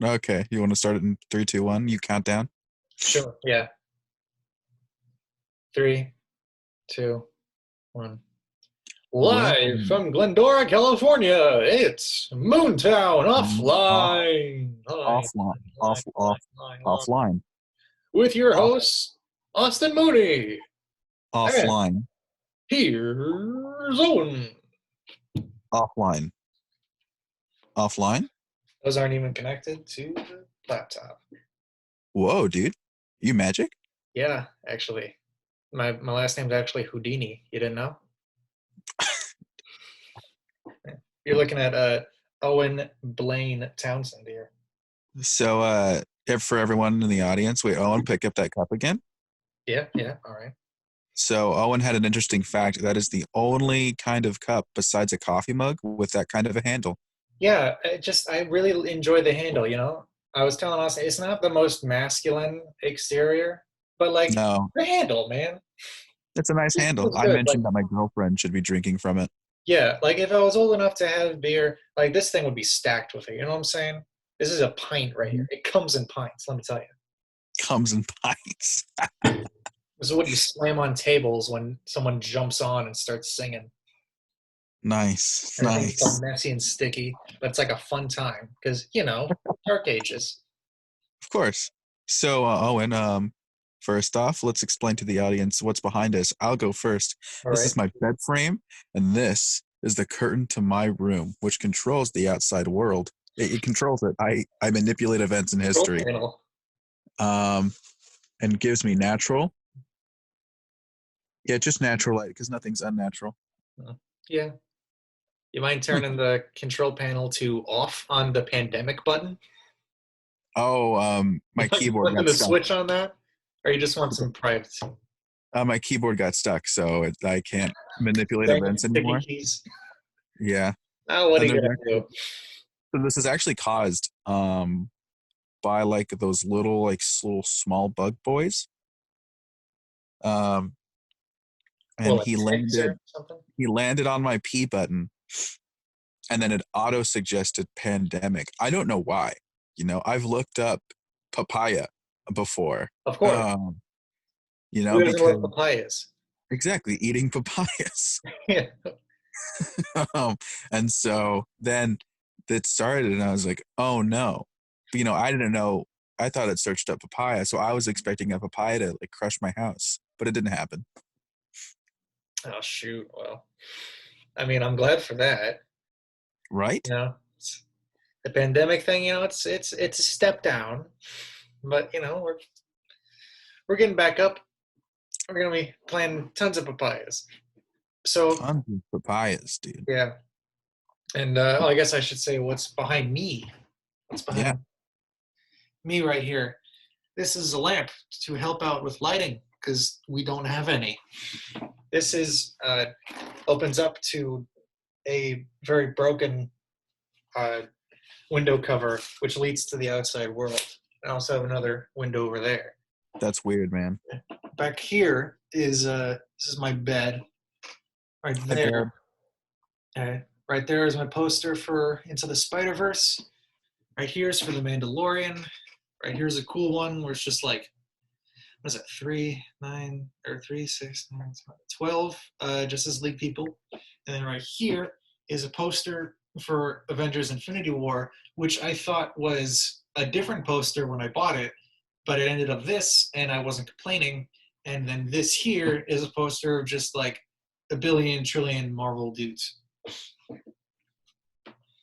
Okay, you want to start it in three, two, one? You count down. Sure. Yeah. Three, two, one. Live Welcome from Glendora, California, it's MoonTown off, Offline. offline, offline, With your off, host, Austin Mooney. And offline, here's Owen. offline, offline. Those aren't even connected to the laptop. Whoa, dude, you magic? Yeah, actually. My last name's actually Houdini. You didn't know? You're looking at Owen Blaine Townsend here. So, for everyone in the audience, wait, Owen, pick up that cup again. Yeah, yeah, all right. So, Owen had an interesting fact. That is the only kind of cup besides a coffee mug with that kind of a handle. Yeah, I really enjoy the handle, you know? I was telling Austin, it's not the most masculine exterior, but like No, the handle, man. it's a nice It handle. feels I good. Like, mentioned that my girlfriend should be drinking from it. yeah, like if I was old enough to have beer, like this thing would be stacked with it. You know what I'm saying? This is a pint right here. Mhm. It comes in pints, let me tell you. Comes in pints. This is what you slam on tables when someone jumps on and starts singing. Nice, Everything gets all nice. messy and sticky, but it's like a fun time because, dark ages. Of course. So, Owen, first off, let's explain to the audience what's behind us. I'll go first. All This right. is my bed frame, and this is the curtain to my room, which controls the outside world. It controls it. I manipulate events in Control history, panel. um, and gives me natural, yeah, just natural light because nothing's unnatural. Yeah. You mind turning the control panel to off on the pandemic button? Oh, You my mind keyboard flipping got the stuck. switch on that? Or you just want some privacy? My keyboard got stuck, so I can't manipulate Dang it, events sticky anymore. keys. Yeah, Oh, what are and you there's gonna actually do? so this is actually caused by like those little little small bug boys. Um, Well, and like ticks or something? he landed on my P button, and then it auto suggested pandemic. I don't know why. I've looked up papaya before. Of course. Um, Who doesn't because love papayas? exactly eating papayas. Yeah. um, and so then it started, and I was like, oh no. But, I didn't know. I thought it searched up papaya, so I was expecting a papaya to like crush my house, but it didn't happen. Oh shoot. Well, I mean, I'm glad for that. Right? You know, the pandemic thing. It's a step down, but we're getting back up. We're gonna be planting tons of papayas. So Tons of papayas, dude. yeah, and I guess I should say what's behind me. What's Yeah, behind me right here? This is a lamp to help out with lighting because we don't have any. This is opens up to a very broken uh, window cover, which leads to the outside world. I also have another window over there. that's weird, man. Back here is this is my bed. Right Hi, there, bed. right there is my poster for Into the Spider Verse. Right here is for The Mandalorian. Right here's a cool one where it's just like what is it, 3, 6, 9, 12 Justice League people. And then right here is a poster for Avengers Infinity War, which I thought was a different poster when I bought it, but it ended up this, and I wasn't complaining. And then this here is a poster of just like a billion trillion Marvel dudes.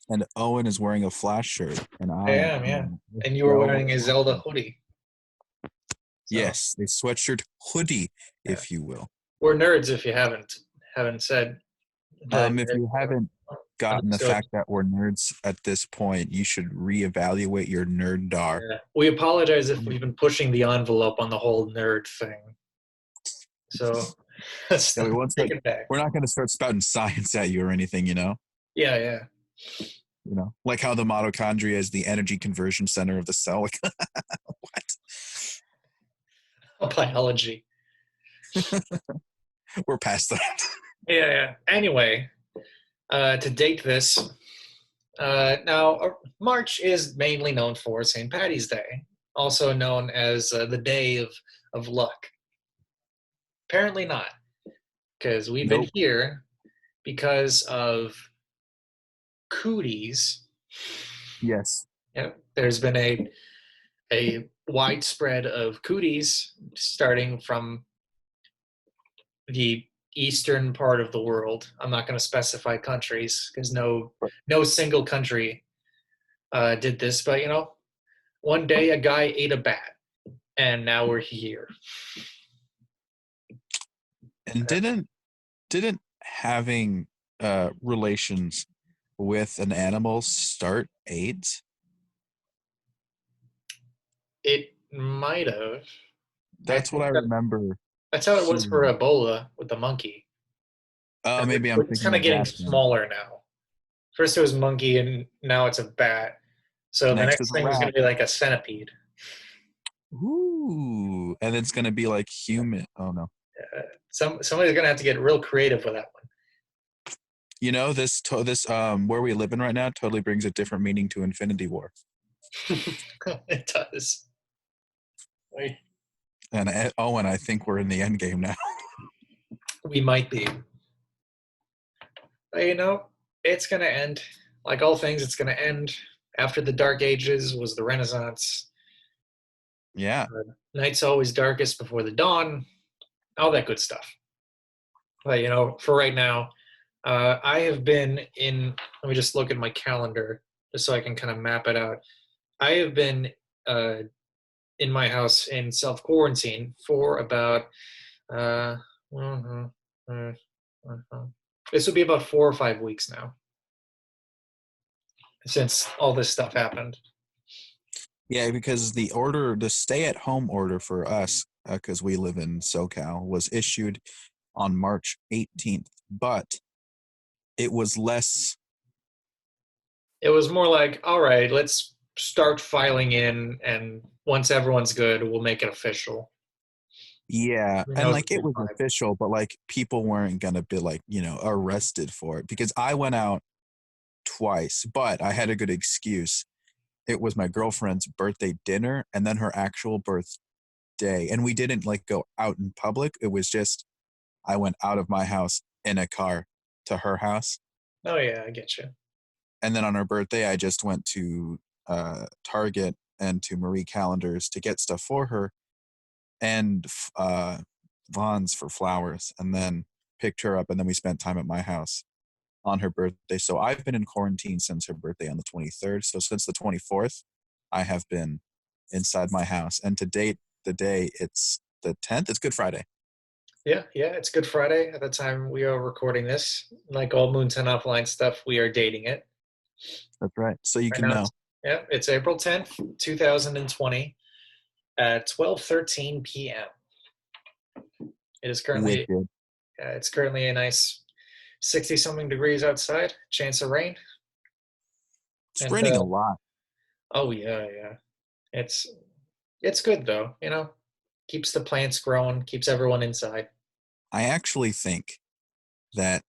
And Owen is wearing a Flash shirt, and I I am, yeah. am a And you were Zelda wearing a Zelda sweatshirt. hoodie. So Yes, a sweatshirt hoodie, yeah. if you will. We're nerds if you haven't said that If you haven't gotten the understood. fact that we're nerds at this point, you should reevaluate your nerddar. Yeah. We apologize if we've been pushing the envelope on the whole nerd thing. So let's Yeah, not take it back. we're not going to start spouting science at you or anything. Yeah, yeah. Like how the mitochondria is the energy conversion center of the cell. Like, what? Biology. We're past that. Yeah, yeah. Anyway, to date this, Now, March is mainly known for St. Patty's Day, also known as the Day of Luck. Apparently not, because we've been Nope. here because of cooties. Yes. Yep, there's been a widespread of cooties starting from the eastern part of the world. I'm not going to specify countries because no single country did this, but one day a guy ate a bat, and now we're here. And didn't having relations with an animal start AIDS? It might have. I That's what think I remember that's how it was for hearing. Ebola with the monkey. Oh, maybe I'm It's thinking kind of of getting that then. smaller now. First it was monkey, and now it's a bat. So the Next is next a thing is going rat. to be like a centipede. Ooh, and it's gonna be like human. Oh no. Somebody's going to have to get real creative with that This where we live in right now totally brings a different meaning to Infinity War. one. It does. And Owen, I think we're in the end game now. We might be. But it's going to end. Like all things, it's going to end. After the Dark Ages was the Renaissance. Yeah. Night's always darkest before the dawn. All that good stuff. But for right now, I have been in. Let me just look at my calendar just so I can kind of map it out. I have been uh, in my house in self quarantine for about. Uh, mhm, mhm, mhm. This would be about 4 or 5 weeks now since all this stuff happened. Yeah, because the stay-at-home order for us, because we live in SoCal, was issued on March 18th, but it was less. It was more like, all right, let's start filing in, and once everyone's good, we'll make it official. Yeah, Who and knows like if we it was vibe. official, but like people weren't gonna be like, arrested for it because I went out twice, but I had a good excuse. It was my girlfriend's birthday dinner and then her actual birthday. And we didn't like go out in public. It was just I went out of my house in a car to her house. Oh yeah, I get you. And then on her birthday, I just went to Target and to Marie Callender's to get stuff for her and Vaughn's for flowers, and then picked her up. And then we spent time at my house on her birthday. So I've been in quarantine since her birthday on the 23rd. So since the 24th, I have been inside my house. And to date, the day it's the 10th, it's Good Friday. Yeah, it's Good Friday at the time we are recording this. Like all MoonTown Offline stuff, we are dating it. That's right. So you Right can now, know. it's April 10th, 2020 at 12:13 p.m. It is currently Wicked. it's currently a nice 60 something degrees outside, chance of rain. It's And raining a lot. oh yeah. It's it's good though, keeps the plants growing, keeps everyone inside. I actually think that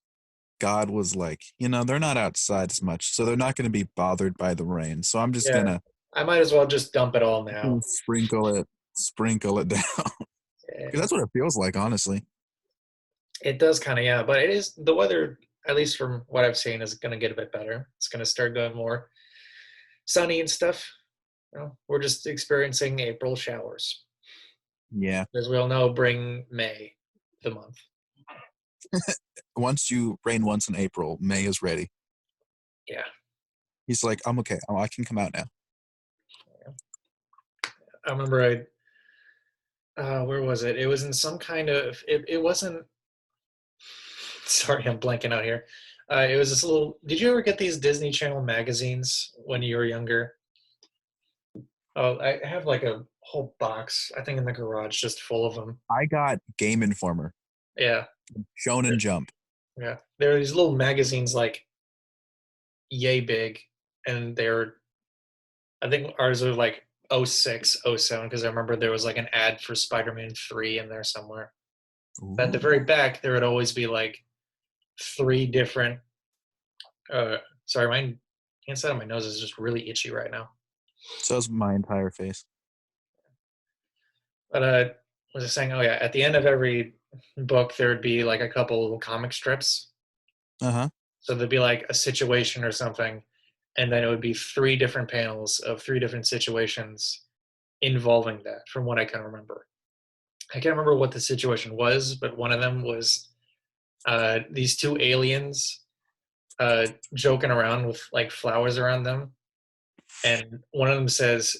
God was like, they're not outside as much, so they're not going to be bothered by the rain. So I'm just Yeah. gonna I might as well just dump it all now. sprinkle it down because Yeah. that's what it feels like, honestly. It does kind of, yeah, but it is the weather, at least from what I've seen, is going to get a bit better. It's going to start going more sunny and stuff. We're just experiencing April showers. Yeah. As we all know, bring May, the month. Once you rain once in April, May is ready. Yeah. He's like, I'm okay. Oh, I can come out now. I remember where was it? It was in some kind of, it wasn't, sorry, I'm blanking out here. It was this little, did you ever get these Disney Channel magazines when you were younger? Oh, I have like a whole box, I think in the garage, just full of them. I got Game Informer, Yeah. Shonen Jump. Yeah. There are these little magazines like yay big, and they're, I think ours are like '06, '07, because I remember there was like an ad for Spider-Man 3 in there somewhere. But at the very Ooh. back, there would always be like three different, sorry, mine inside of my nose is just really itchy right now. So is my entire face. But was I saying? Oh yeah, at the end of every book, there would be like a couple little comic strips. Uh-huh. So there'd be like a situation or something, and then it would be three different panels of three different situations involving that, from what I can remember. I can't remember what the situation was, but one of them was these two aliens joking around with like flowers around them, and one of them says,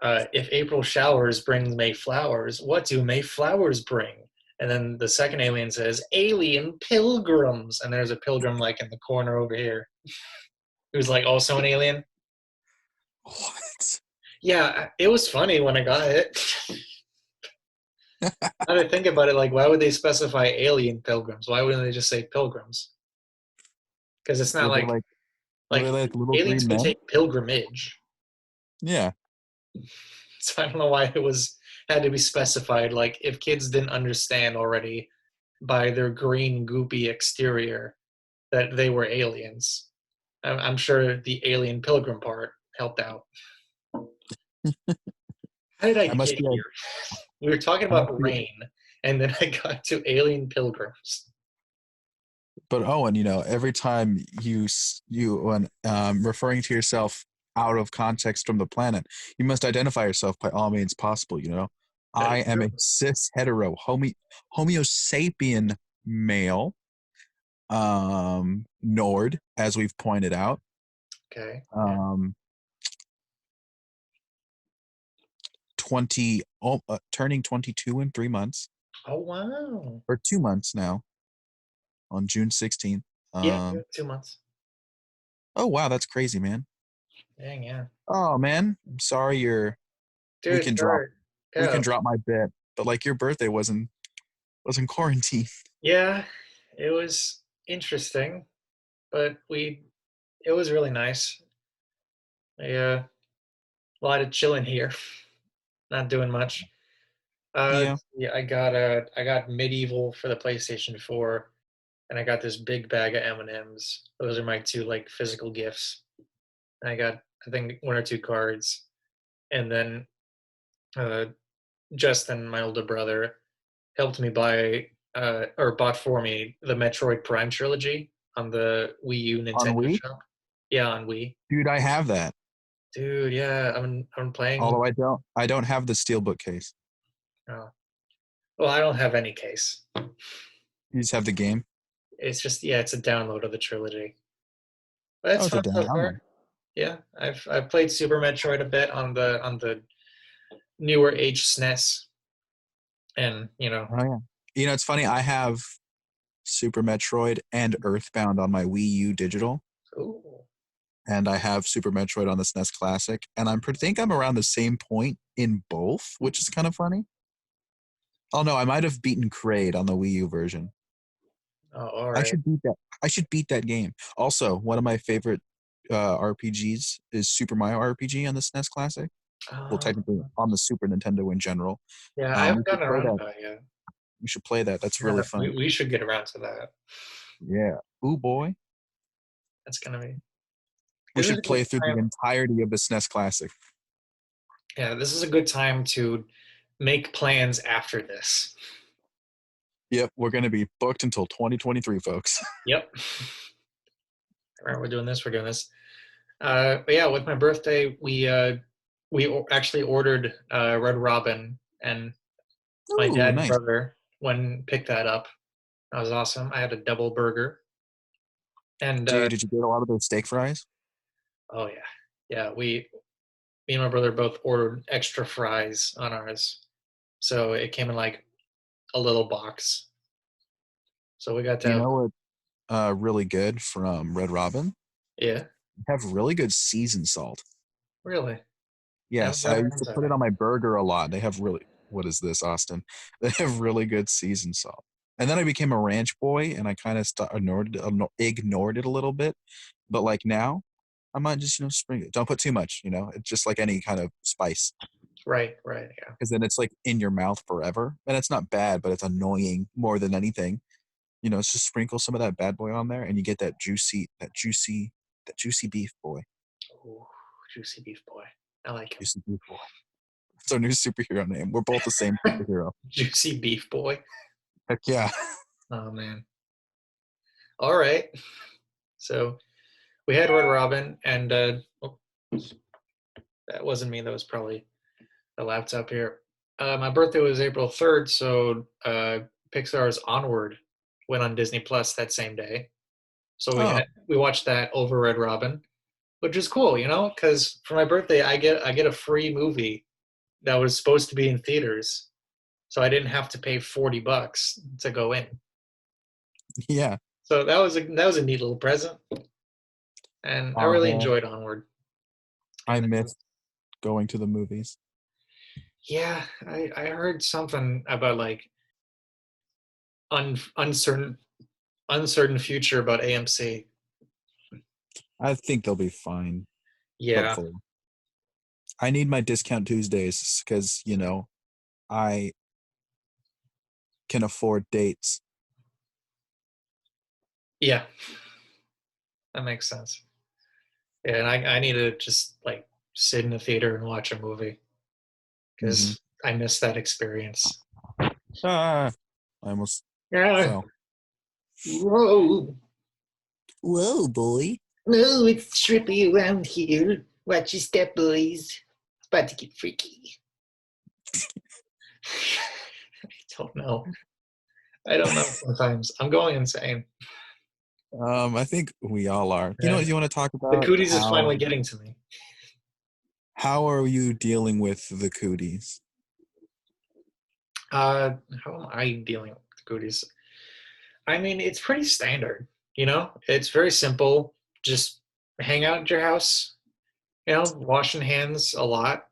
"If April showers bring May flowers, what do May flowers bring?" And then the second alien says, "Alien pilgrims," and there's a pilgrim like in the corner over here who's like also an alien. What? Yeah, it was funny when I got it. Now that I think about it, like, why would they specify alien pilgrims? Why wouldn't they just say pilgrims? Because it's not Were they like like were they like like little aliens green could men? take pilgrimage. Yeah. So I don't know why it was had to be specified. Like, if kids didn't understand already by their green goopy exterior that they were aliens, I'm sure the alien pilgrim part helped out. How did I I must get be here? We were talking I must about be rain, and then I got to alien pilgrims. but Owen, every time when referring to yourself out of context from the planet, you must identify yourself by all means possible. That I is am true. a cis hetero homo sapien male, Nord, as we've pointed out. Okay. Yeah. Um turning 22 in 3 months, Oh wow. or 2 months now, on June 16th. Yeah, Um 2 months. oh wow, that's crazy, man. Dang, yeah. Oh man, I'm sorry we Dude, can drop sorry. we Yeah. can drop my bit, but like your birthday wasn't quarantine. Yeah, it was interesting, but it was really nice. Yeah, a lot of chilling here, not doing much. Yeah. Yeah, I got Medieval for the PlayStation 4, and I got this big bag of M&Ms. Those are my two like physical gifts. And I got I think one or two cards, and then uh, Justin, my older brother, helped me buy or bought for me the Metroid Prime trilogy on the Wii U On Nintendo Wii? shop. Yeah, on Wii. Dude, I have that. Dude, yeah, I'm playing. Although I don't have the steelbook case. Oh, well, I don't have any case. You just have the game. It's just yeah, it's a download of the trilogy. But Oh, it's it's a fun so download. far. Yeah, I've played Super Metroid a bit on the newer age SNES, and Oh yeah. It's funny, I have Super Metroid and Earthbound on my Wii U digital, ooh, and I have Super Metroid on the SNES Classic, and think I'm around the same point in both, which is kind of funny. Oh no, I might have beaten Kraid on the Wii U version. oh, all I right. should beat that. I should beat that game. Also, one of my favorite RPGs is Super Mario RPG on the SNES Classic. Well, Uh, technically on the Super Nintendo in general. yeah, I We haven't should gotten play around to that. that yet. We should play that. That's Yeah, really we, fun. we should get around to that. Yeah. Ooh boy. That's gonna be. We This is a should good play through the time. entirety of the SNES Classic. Yeah, this is a good time to make plans after this. Yep, we're going to be booked until 2023, folks. Yep. All right, we're doing this. We're doing this. But yeah, with my birthday, we actually ordered Red Robin, and my Ooh, dad and nice. brother went and picked that up. That was awesome. I had a double burger, and Did you get a lot of those steak fries? oh yeah, yeah. Me and my brother both ordered extra fries on ours, so it came in like a little box. So we got to You have know what? Really good from Red Robin. yeah, They have really good seasoned salt. really. I haven't Yes, I gotten used around to to put it that. on my burger a lot. They have really, what is this, Austin? They have really good seasoned salt. And then I became a ranch boy, and I kind of ignored it a little bit. But like now, I might just spring it. Don't put too much. It's just like any kind of spice, Right, right, yeah. because then it's like in your mouth forever, and it's not bad, but it's annoying more than anything. It's just sprinkle some of that bad boy on there, and you get that juicy beef, boy. Ooh, Juicy Beef Boy. I like him. Juicy Beef Boy. It's our new superhero name. We're both the same superhero. Juicy Beef Boy. Heck yeah. Oh man. All right. So we had Red Robin, and oh, that wasn't me. That was probably the laptop here. My birthday was April 3rd, so Pixar's Onward went on Disney Plus that same day. So Oh, we watched that over Red Robin, which is cool, because for my birthday I get a free movie that was supposed to be in theaters, so I didn't have to pay $40 to go in. yeah. So that was a neat little present, and I really Man. enjoyed Onward. I And miss going to the movies. yeah, I heard something about like uncertain future about AMC. I think they'll be fine, Yeah, hopefully. I need my discount Tuesdays because, I can afford dates. yeah, that makes sense. Yeah, and I need to just like sit in the theater and watch a movie Hmm. because I miss that experience. Ah, I almost Yeah. fell. Whoa. Whoa, boy. No, it's trippy around here. Watch your step, boys. It's about to get freaky. I don't know. I don't know sometimes. I'm going insane. I think we all are. Yeah. You want to talk The about cooties is finally getting to me. how are you dealing with the cooties? Uh, how am I dealing with the cooties? I mean, it's pretty standard, It's very simple. Just hang out at your house, washing hands a lot.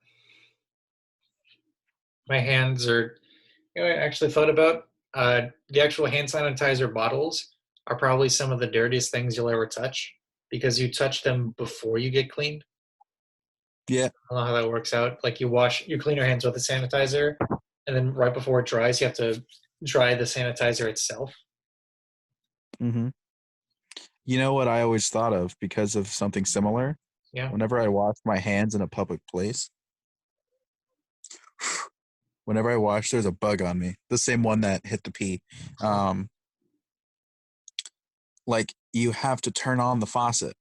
My hands are, I actually thought about the actual hand sanitizer bottles are probably some of the dirtiest things you'll ever touch because you touch them before you get cleaned. Yeah. I don't know how that works out. Like you clean your hands with the sanitizer, and then right before it dries, you have to dry the sanitizer itself. Hmm. You know what I always thought of because of something similar? Yeah. Whenever I wash my hands in a public place, whenever I wash, there's a bug on me. The same one that hit the pee. Um, like you have to turn on the faucet.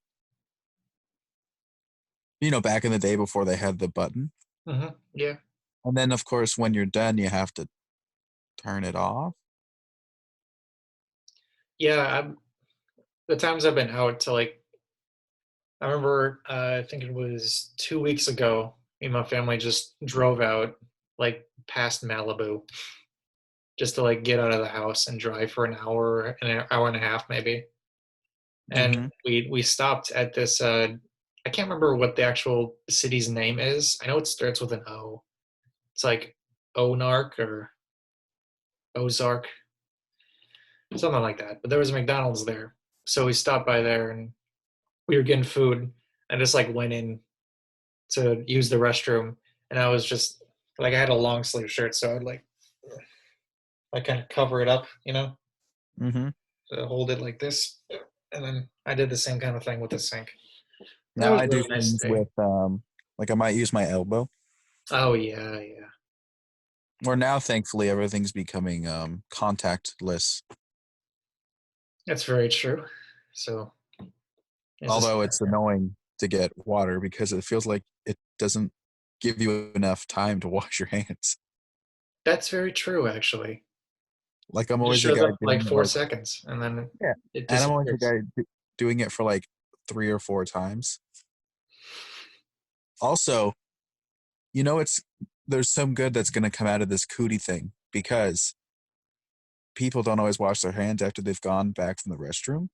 Back in the day before they had the button. Yeah. And then, of course, when you're done, you have to turn it off. Yeah. The times I've been out to like, I remember, I think it was 2 weeks ago, me and my family just drove out like past Malibu just to like get out of the house and drive for an hour and a half maybe. And Hmm. we stopped at this I can't remember what the actual city's name is. I know it starts with an O. It's like Onark or Ozark, something like that. But there was a McDonald's there. So we stopped by there and we were getting food. I just like went in to use the restroom and I was just like I had a long sleeve shirt, so I'd like kind of cover it up, Hmm. to hold it like this. And then I did the same kind of thing with the sink. That Now was I a do really nice things day. with, like I might use my elbow. Oh yeah, yeah. Or now, thankfully, everything's becoming contactless. That's very true. So is this Although it's annoying to get water because it feels like it doesn't give you enough time to wash your hands. That's very true actually. Like I'm It just always the shows guy up for like doing it 4 seconds and then yeah, it and I'm always the disappears. guy doing it for like 3 or 4 times. Also, it's there's some good that's going to come out of this cootie thing because people don't always wash their hands after they've gone back from the restroom.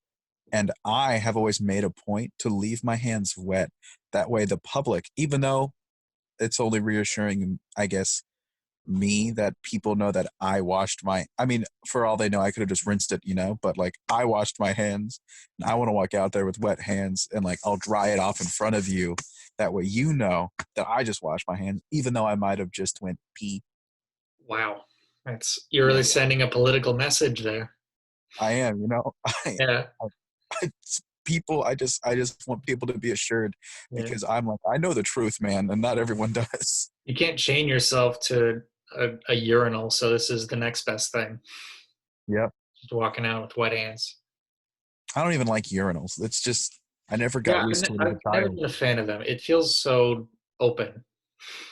And I have always made a point to leave my hands wet. That way, the public, even though it's only reassuring, I guess, me that people know that I washed I mean, for all they know, I could have just rinsed it, but like I washed my hands and I want to walk out there with wet hands and like I'll dry it off in front of you. That way, that I just washed my hands, even though I might have just went pee. Wow. You're really sending a political message there. I am, Yeah. I, people, I just want people to be assured Yeah. because I'm like, I know the truth, man, and not everyone does. You can't chain yourself to a urinal, so this is the next best thing. Yep. Just walking out with wet hands. I don't even like urinals. It's just I never got Yeah, used to it as I've a never child. been a fan of them. It feels so open,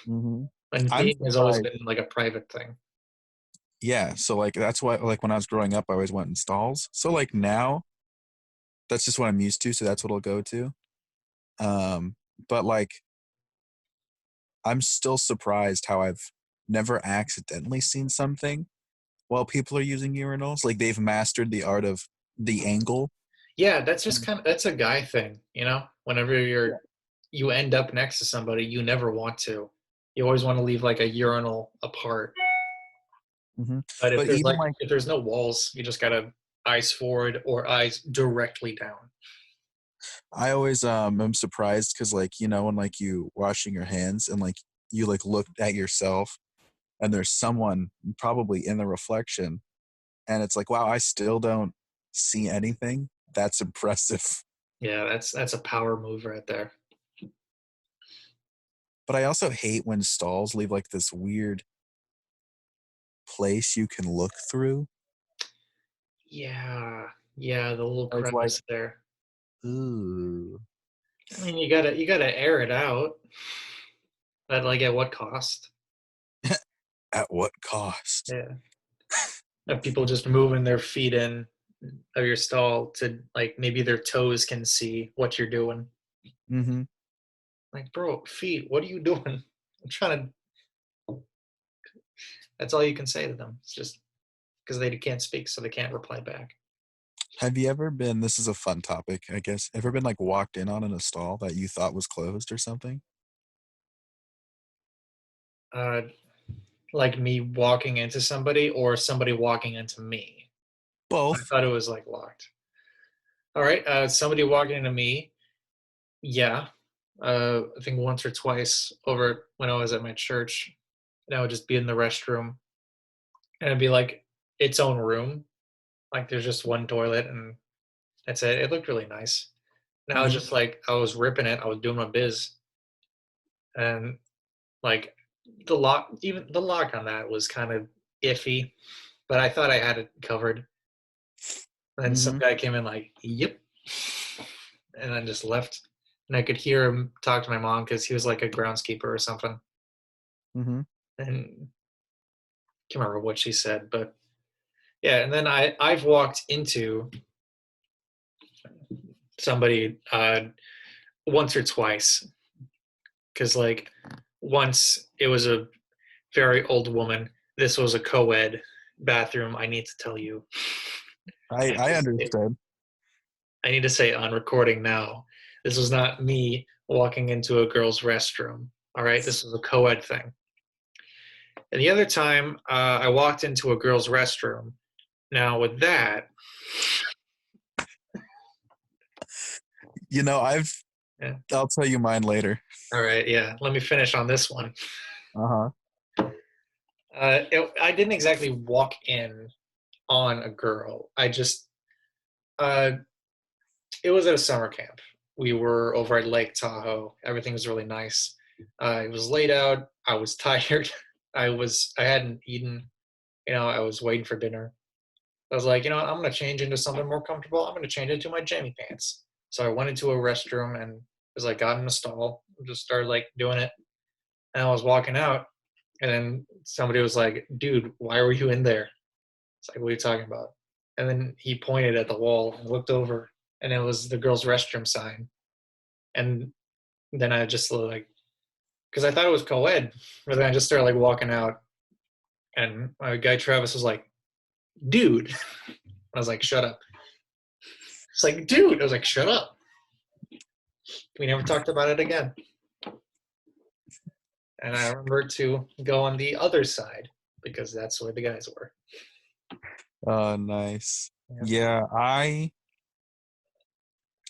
Hmm. and I'm peeing has always surprised. been like a private thing. Yeah, so like that's why like when I was growing up, I always went in stalls. So like now, that's just what I'm used to. So that's what I'll go to. Um, but like I'm still surprised how I've never accidentally seen something while people are using urinals. Like they've mastered the art of the angle. Yeah, that's just kind of that's a guy thing, you know. Whenever Yeah. you end up next to somebody, you never want to. You always want to leave like a urinal apart. Hmm. But But even like if there's no walls, you just gotta eyes forward or eyes directly down. I always am surprised because like when like you washing your hands and like you like look at yourself and there's someone probably in the reflection and it's like wow, I still don't see anything. That's impressive. Yeah, that's a power move right there. But I also hate when stalls leave like this weird place you can look through. Yeah, yeah, the little I was like, crevice there. ooh, I mean, you gotta air it out. But like, at what cost? at what cost? Yeah, of people just moving their feet in of your stall to like maybe their toes can see what you're doing. Hmm. Like, bro, feet, what are you doing? I'm trying to. That's all you can say to them. It's just because they can't speak, so they can't reply back. Have you ever been, this is a fun topic, I guess, ever been like walked in on in a stall that you thought was closed or something? Uh, like me walking into somebody or somebody walking into me. I Both. thought it was like locked. All right, somebody walking into me. Yeah, I think once or twice over when I was at my church, and I would just be in the restroom, and it'd be like its own room. Like there's just one toilet, and that's it. It looked really nice. And I was Hmm. just like, I was ripping it. I was doing my biz, and like even the lock on that was kind of iffy, but I thought I had it covered. And then some Hmm. guy came in like, "Yep," and then just left. And I could hear him talk to my mom because he was like a groundskeeper or something. Hmm. And I can't remember what she said, but yeah. And then I've walked into somebody once or twice because like once it was a very old woman. This was a co-ed bathroom. I need to tell you. I I I understood. need to say on recording now. This was not me walking into a girl's restroom. All right, this was a co-ed thing. And the other time, I walked into a girl's restroom. Now with that, I've yeah, I'll tell you mine later. all right, yeah. Let me finish on this one. Uh-huh. I didn't exactly walk in on a girl. Uh, it was at a summer camp. We were over at Lake Tahoe. Everything was really nice. It was laid out. I was tired. I hadn't eaten. I was waiting for dinner. I was like, I'm gonna change into something more comfortable. I'm gonna change into my jammy pants. So I went into a restroom and was like, got in a stall, just started like doing it. And I was walking out, and then somebody was like, "Dude, why were you in there?" It's like, "What are you talking about?" And then he pointed at the wall and looked over, and it was the girls' restroom sign. And then I just like, because I thought it was co-ed, but then I just started like walking out, and my guy Travis was like, "Dude," I was like, "Shut up." It's like, "Dude," I was like, "Shut up." We never talked about it again. And I remember to go on the other side because that's where the guys were. Oh, nice. Yeah. Yeah,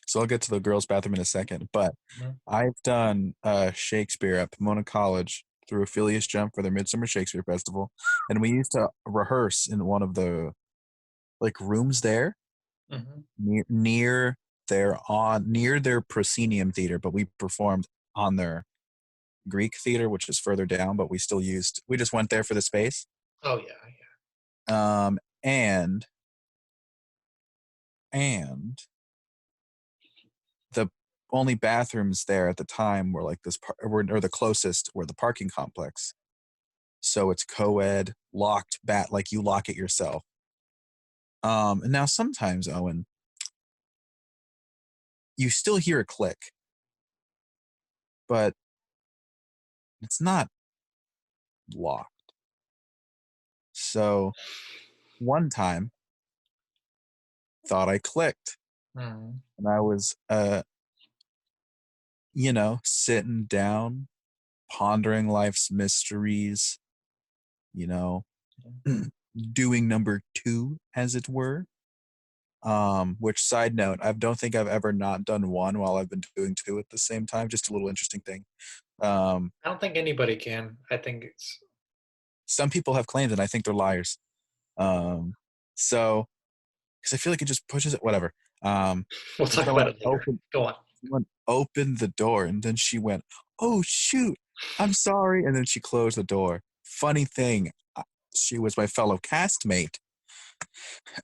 so I'll get to the girls' bathroom in a second, but Mhm. I've done Shakespeare at Pomona College through Phileas Jump for their Midsummer Shakespeare Festival, and we used to rehearse in one of the like rooms there Mhm. near there on near their proscenium theater, but we performed on their Greek theater, which is further down, but we just went there for the space. Oh yeah, And and the only bathrooms there at the time were like or the closest were the parking complex. So it's co-ed, locked like you lock it yourself. And now sometimes, Owen, you still hear a click, but it's not locked. So one time, thought I clicked, yeah. and I was, sitting down, pondering life's mysteries, you know, doing number two, as it were. Which side note, I don't think I've ever not done one while I've been doing two at the same time. Just a little interesting thing. Um, I don't think anybody can. I think it's. some people have claimed, and I think they're liars. Um, so, because I feel like it just pushes it, whatever. We'll And talk so about it later. Go on. she went, opened the door, and then she went, "Oh shoot, I'm sorry," and then she closed the door. Funny thing, she was my fellow castmate.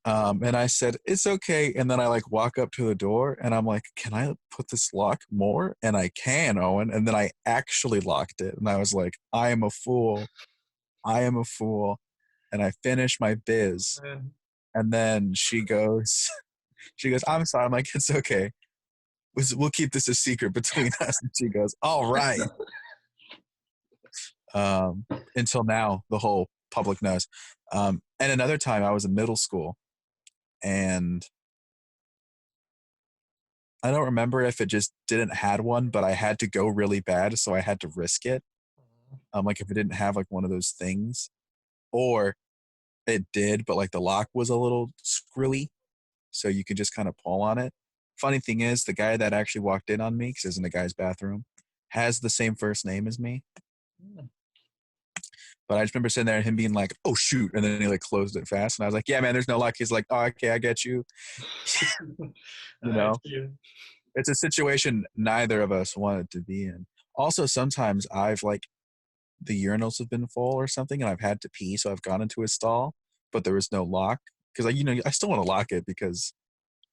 And I said, "It's okay." And then I like walk up to the door and I'm like, "Can I put this lock more?" And I can, Owen. And then I actually locked it. And I was like, "I am a fool. I am a fool." And I finished my biz. Man. And then she goes, "I'm sorry." I'm like, "It's okay. We'll keep this a secret between us." And she goes, "All right." Um, until now, the whole public knows. And another time I was in middle school and I don't remember if it just didn't had one, but I had to go really bad, so I had to risk it. Like if it didn't have like one of those things, or it did, but like the lock was a little screwy, so you could just kind of pull on it. Funny thing is, the guy that actually walked in on me, because it's in the guy's bathroom, has the same first name as me. But I just remember sitting there and him being like, "Oh shoot," and then he like closed it fast, and I was like, "Yeah, man, there's no lock." He's like, "Oh, okay, I get you." You I know, see. it's a situation neither of us wanted to be in. Also, sometimes I've like the urinals have been full or something and I've had to pee, so I've gone into a stall, but there was no lock because I still want to lock it because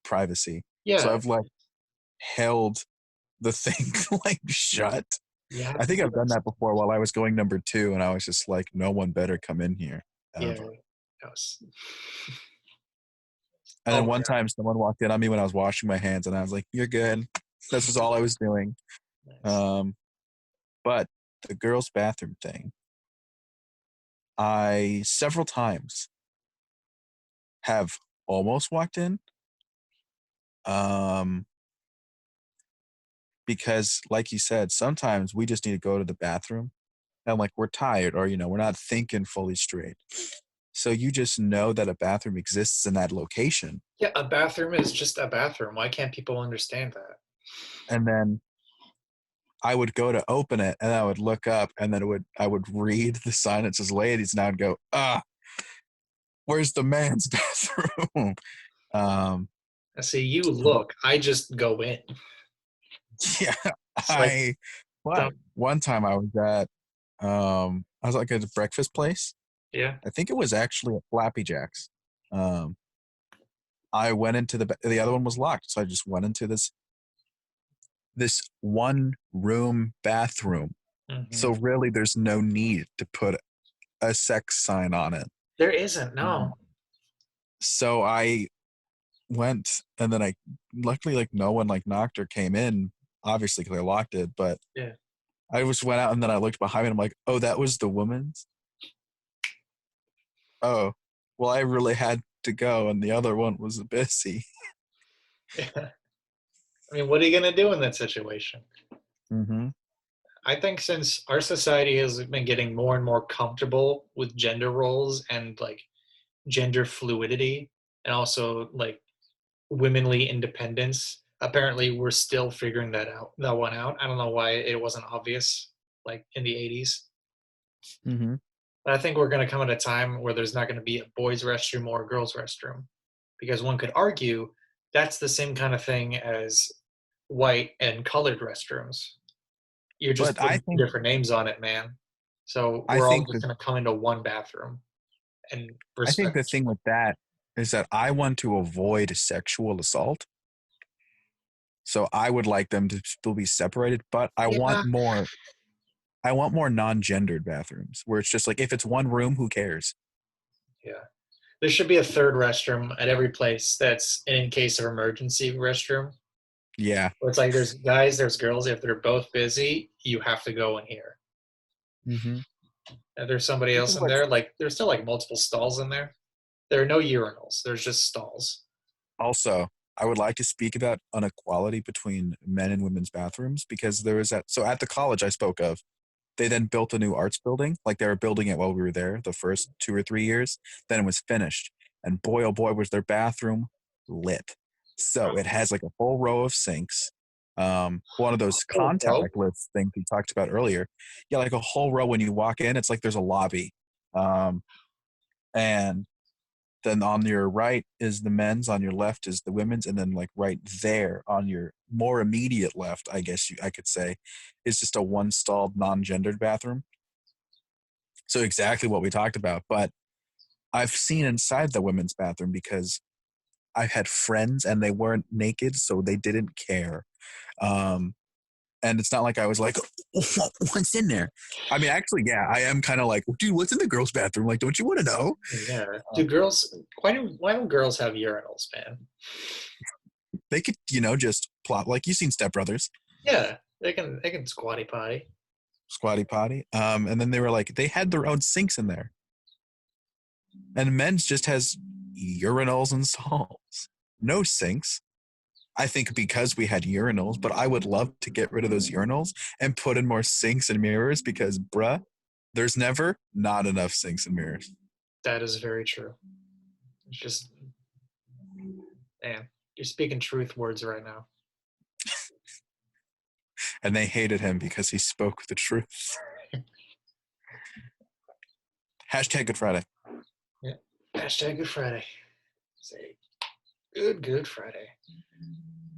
privacy. So Yeah, I've like held the thing like shut. you have I to think do I've done that. that before while I was going number two, and I was just like, no one better come in here Yeah, ever. that was. And Oh then my one god, time someone walked in on me when I was washing my hands, and I was like, "You're good." This was all I was doing. nice. Um, but the girls' bathroom thing, I several times have almost walked in. Um, because like you said, sometimes we just need to go to the bathroom and like we're tired or we're not thinking fully straight. So you just know that a bathroom exists in that location. Yeah, a bathroom is just a bathroom. Why can't people understand that? And then I would go to open it and I would look up and then I would read the sign that says ladies and I would go, where's the man's bathroom? um I see you but look. I just go in. yeah, It's like I what don't. one time I was like at a breakfast place. Yeah. I think it was actually at Flappy Jack's. Um, I went into the other one was locked, so I just went into this one room bathroom. Hmm. So really, there's no need to put a sex sign on it. There isn't. Um, No. so I went, and then I luckily like no one like knocked or came in, obviously because I locked it. But Yeah. I just went out, and then I looked behind me, and I'm like, oh, that was the woman's. Oh, well, I really had to go, and the other one was busy. Yeah. I mean, what are you gonna do in that situation? Mm-hmm. I think since our society has been getting more and more comfortable with gender roles and like gender fluidity and also like womanly independence, apparently we're still figuring that one out. I don't know why it wasn't obvious like in the 80s. Mm-hmm. But I think we're going to come at a time where there's not going to be a boys' restroom or a girls' restroom. Because one could argue that's the same kind of thing as white and colored restrooms. You're just But I putting two think different names on it, man. So I we're all think just that gonna come into one bathroom and I think respect the each thing with that is that I want to avoid sexual assault. So I would like them to still be separated, but other. Yeah, I want more non-gendered bathrooms where it's just like if it's one room, who cares? yeah. There should be a third restroom at every place that's an in case of emergency restroom. Yeah. Where it's like there's guys, there's girls. If they're both busy, you have to go in here. Mm-hmm. If there's somebody This else is in what there, like there's still like multiple stalls in there. There are no urinals. There's just stalls. also I would like to speak about inequality between men and women's bathrooms because there was that. So at the college I spoke of, they then built a new arts building. Like they were building it while we were there the first 2 or 3 years. Then it was finished. And boy, oh boy, was their bathroom lit. So it has like a full row of sinks. One of those Oh, bro. contactless things we talked about earlier. Yeah, like a whole row when you walk in, it's like there's a lobby. Um, and then on your right is the men's, on your left is the women's, and then like right there on your more immediate left, I guess I could say, is just a one stalled non-gendered bathroom. So exactly what we talked about. But I've seen inside the women's bathroom because I've had friends and they weren't naked, so they didn't care. Um, and it's not like I was like, what's in there? I mean, actually, yeah, I am kind of like, dude, what's in the girls' bathroom? Like, don't you want to know? Yeah. Uh, Do girls? Why don't girls have urinals, man? they could, just plop like you've seen Step Brothers, Yeah, they can squatty potty. squatty potty. And then they were like, they had their own sinks in there, and men's just has urinals and stalls, no sinks. I think because we had urinals, but I would love to get rid of those urinals and put in more sinks and mirrors because, bruh, there's never not enough sinks and mirrors. That is very true. It's just, man, you're speaking truth words right now. And they hated him because he spoke the truth. Hashtag Good Friday. Yeah. Hashtag Good Friday. Say Good Friday.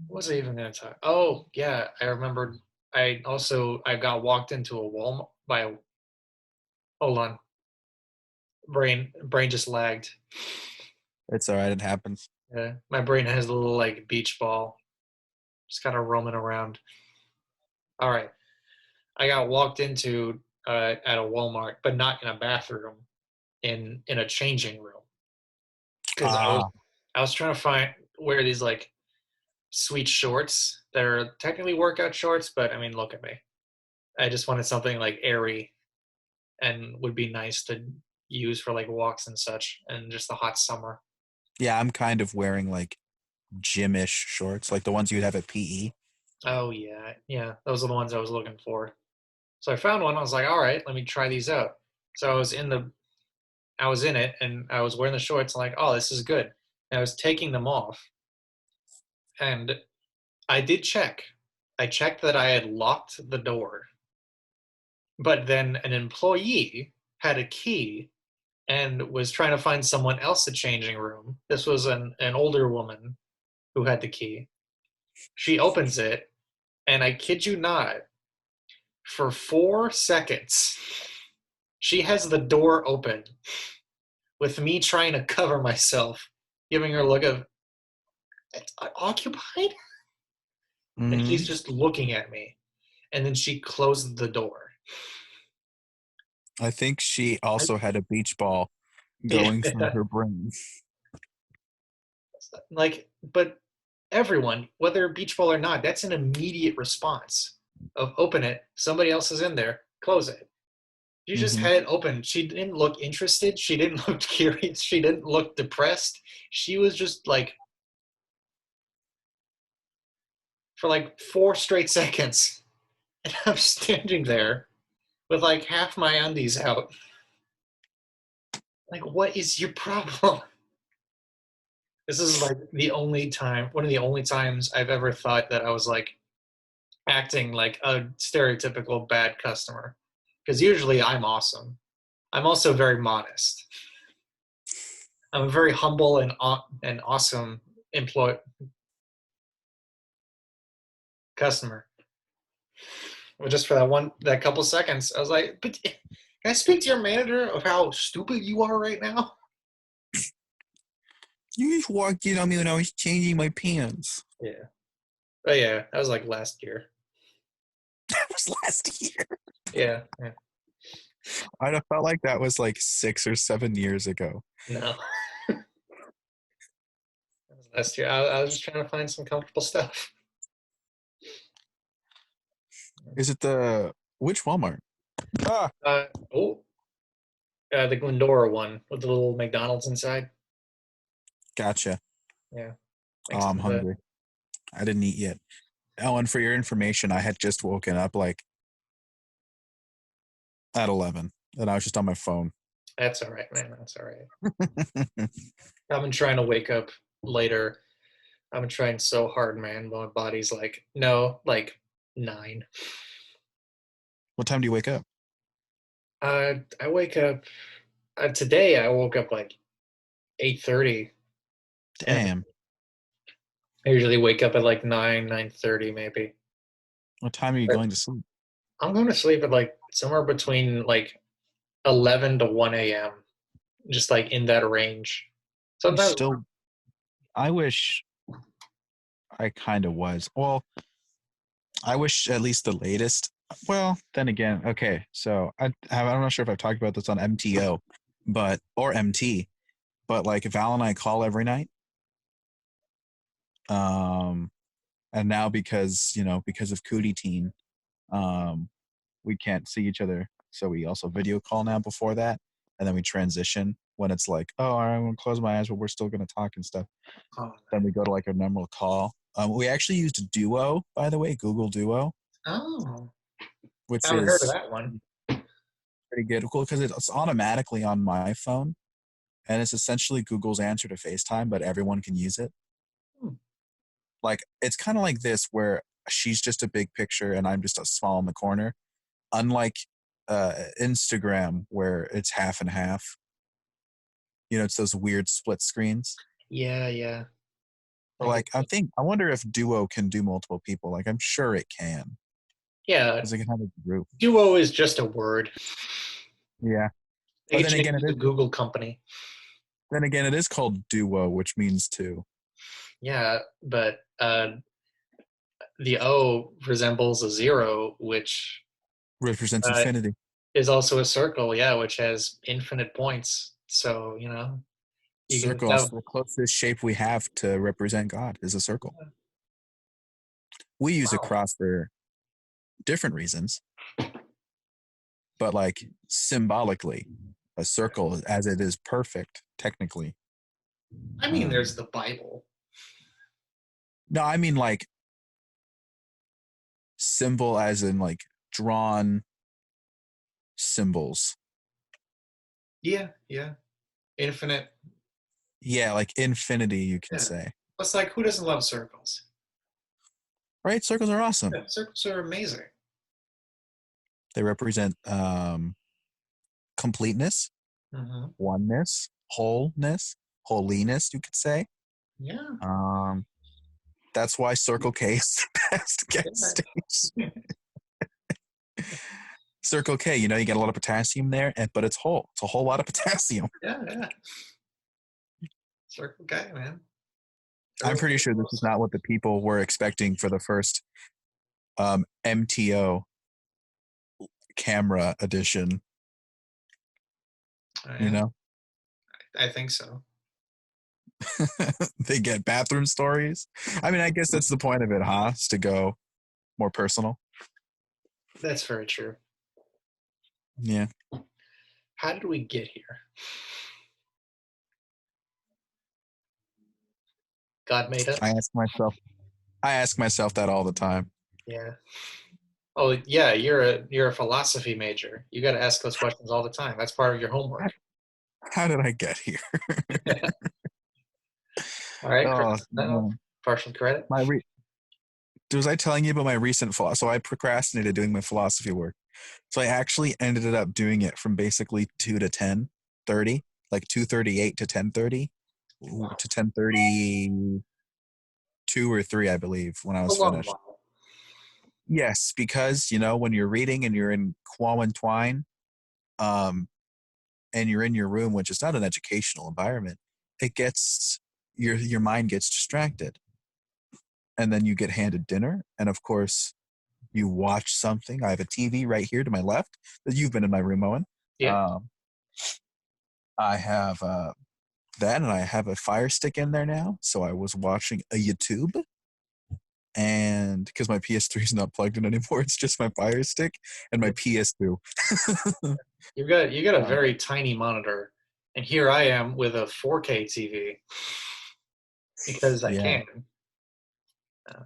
What was I even gonna talk? Oh yeah, I remembered. I got walked into a Walmart by a. Hold on, brain just lagged. It's all right. It happens. Yeah, my brain has a little like beach ball, just kind of roaming around. All right, I got walked into at a Walmart, but not in a bathroom, in a changing room, because Ah, I was trying to wear these like sweet shorts that are technically workout shorts, but I mean, look at me. I just wanted something like airy and would be nice to use for like walks and such, and just the hot summer. yeah, I'm kind of wearing like gymish shorts, like the ones you'd have at PE. Oh yeah, yeah, those are the ones I was looking for. So I found one. I was like, all right, let me try these out. So I was in it, and I was wearing the shorts. I'm like, oh, this is good. And I was taking them off, and I did check. I checked that I had locked the door, but then an employee had a key and was trying to find someone else a changing room. This was an older woman who had the key. She opens it, and I kid you not, for 4 seconds, she has the door open with me trying to cover myself, giving her a look of occupied, and she's Hmm. just looking at me. And then she closed the door. I think she also had a beach ball going through Yeah, her brain. like, but everyone, whether beach ball or not, that's an immediate response of open it, somebody else is in there, close it. She just Hmm. had it open. She didn't look interested. She didn't look curious. She didn't look depressed. She was just like, for like 4 straight seconds. And I'm standing there with like half my undies out. Like, what is your problem? This is like one of the only times I've ever thought that I was like acting like a stereotypical bad customer. Because usually I'm awesome. I'm also very modest. I'm a very humble and awesome employee. customer. Well, just for that couple seconds, I was like, but can I speak to your manager of how stupid you are right now? You just walked in on me when I was changing my pants. Yeah. Oh yeah, that was like last year. That was last year. Yeah. Yeah. I'd have felt like that was like 6 or 7 years ago. No. That was last year. I was just trying to find some comfortable stuff. Is it which Walmart? Ah, Uh, oh, the Glendora one with the little McDonald's inside. gotcha. Yeah. Oh, Next I'm to the. hungry. I didn't eat yet. Oh, and for your information, I had just woken up like at 11, and I was just on my phone. That's all right, man. That's all right. I've been trying to wake up later. I've been trying so hard, man. But my body's like, no, like 9. What time do you wake up? I wake up today. I woke up like 8:30, and Damn. I usually wake up at like 9:30 maybe. What time are you But going to sleep? I'm going to sleep at like somewhere between like 11 to 1 a.m. Just like in that range. You Sometimes. still, I wish I kind of was. Well, I wish at least the latest. Well, then again, okay. So I'm not sure if I've talked about this on MTO, or MT, but like Val and I call every night. Um, and now because of Cootie Teen, um, we can't see each other, so we also video call now before that, and then we transition when it's like, oh, all right, I'm gonna close my eyes, but we're still gonna talk and stuff. Oh, Then we go to like a normal call. We actually used Duo, by the way, Google Duo, oh, I which haven't heard of is that one. pretty good, cool because it's automatically on my phone, and it's essentially Google's answer to FaceTime, but everyone can use it. Hmm. Like it's kind of like this, where she's just a big picture and I'm just a small in the corner. Unlike Instagram, where it's half and half. It's those weird split screens. Yeah, yeah. Or like I wonder if Duo can do multiple people. Like I'm sure it can, Yeah, because it can have a group. Duo is just a word. Yeah, They but could change the Google company. then again it is called Duo, which means two. Yeah, but the O resembles a 0, which Represents uh, infinity. is also a circle. Yeah, which has infinite points. So you can Circle is have. the closest shape we have to represent God is a circle. We use a Wow. cross for different reasons, but like symbolically, a circle as it is perfect technically. I mean, there's the Bible. No, I mean like symbol as in like drawn symbols. Yeah, yeah. Infinite. Yeah, like infinity, you can Yeah. say. It's like, who doesn't love circles? Right? Circles are awesome. Yeah, circles are amazing. They represent completeness, Mm-hmm. oneness, wholeness, holiness, you could say. Yeah. Um, that's why Circle K is the best gas Yeah. station. Circle K, you get a lot of potassium there, but it's whole. It's a whole lot of potassium. Yeah, yeah. Circle guy, man. I'm pretty sure this is not what the people were expecting for the first MTO camera edition. Oh, You yeah, know, I think so. they get bathroom stories. I mean, I guess that's the point of it, huh? Is to go more personal. That's very true. Yeah. How did we get here? God made us? I ask myself that all the time. Yeah. Oh, yeah, you're a philosophy major. You got to ask those questions all the time. That's part of your homework. How did I get here? All right, Oh, partial credit. was I telling you about my recent so I procrastinated doing my philosophy work. So I actually ended up doing it from basically 2 to 10:30, like 2:38 to 10:30, to 10:32 or 3, I believe, when I A was long finished. while. Yes, because you know when you're reading and you're in qualm and twine, um, and you're in your room, which is not an educational environment, it gets your mind gets distracted, and then you get handed dinner, and of course you watch something. I have a TV right here to my left. You've been in my room, Owen. Yeah. Um, I have that, and I have a Fire Stick in there now. So I was watching a YouTube, and because my PS3 is not plugged in anymore, it's just my Fire Stick and my PS2. You got a uh, very tiny monitor, and here I am with a 4K TV because I yeah, can.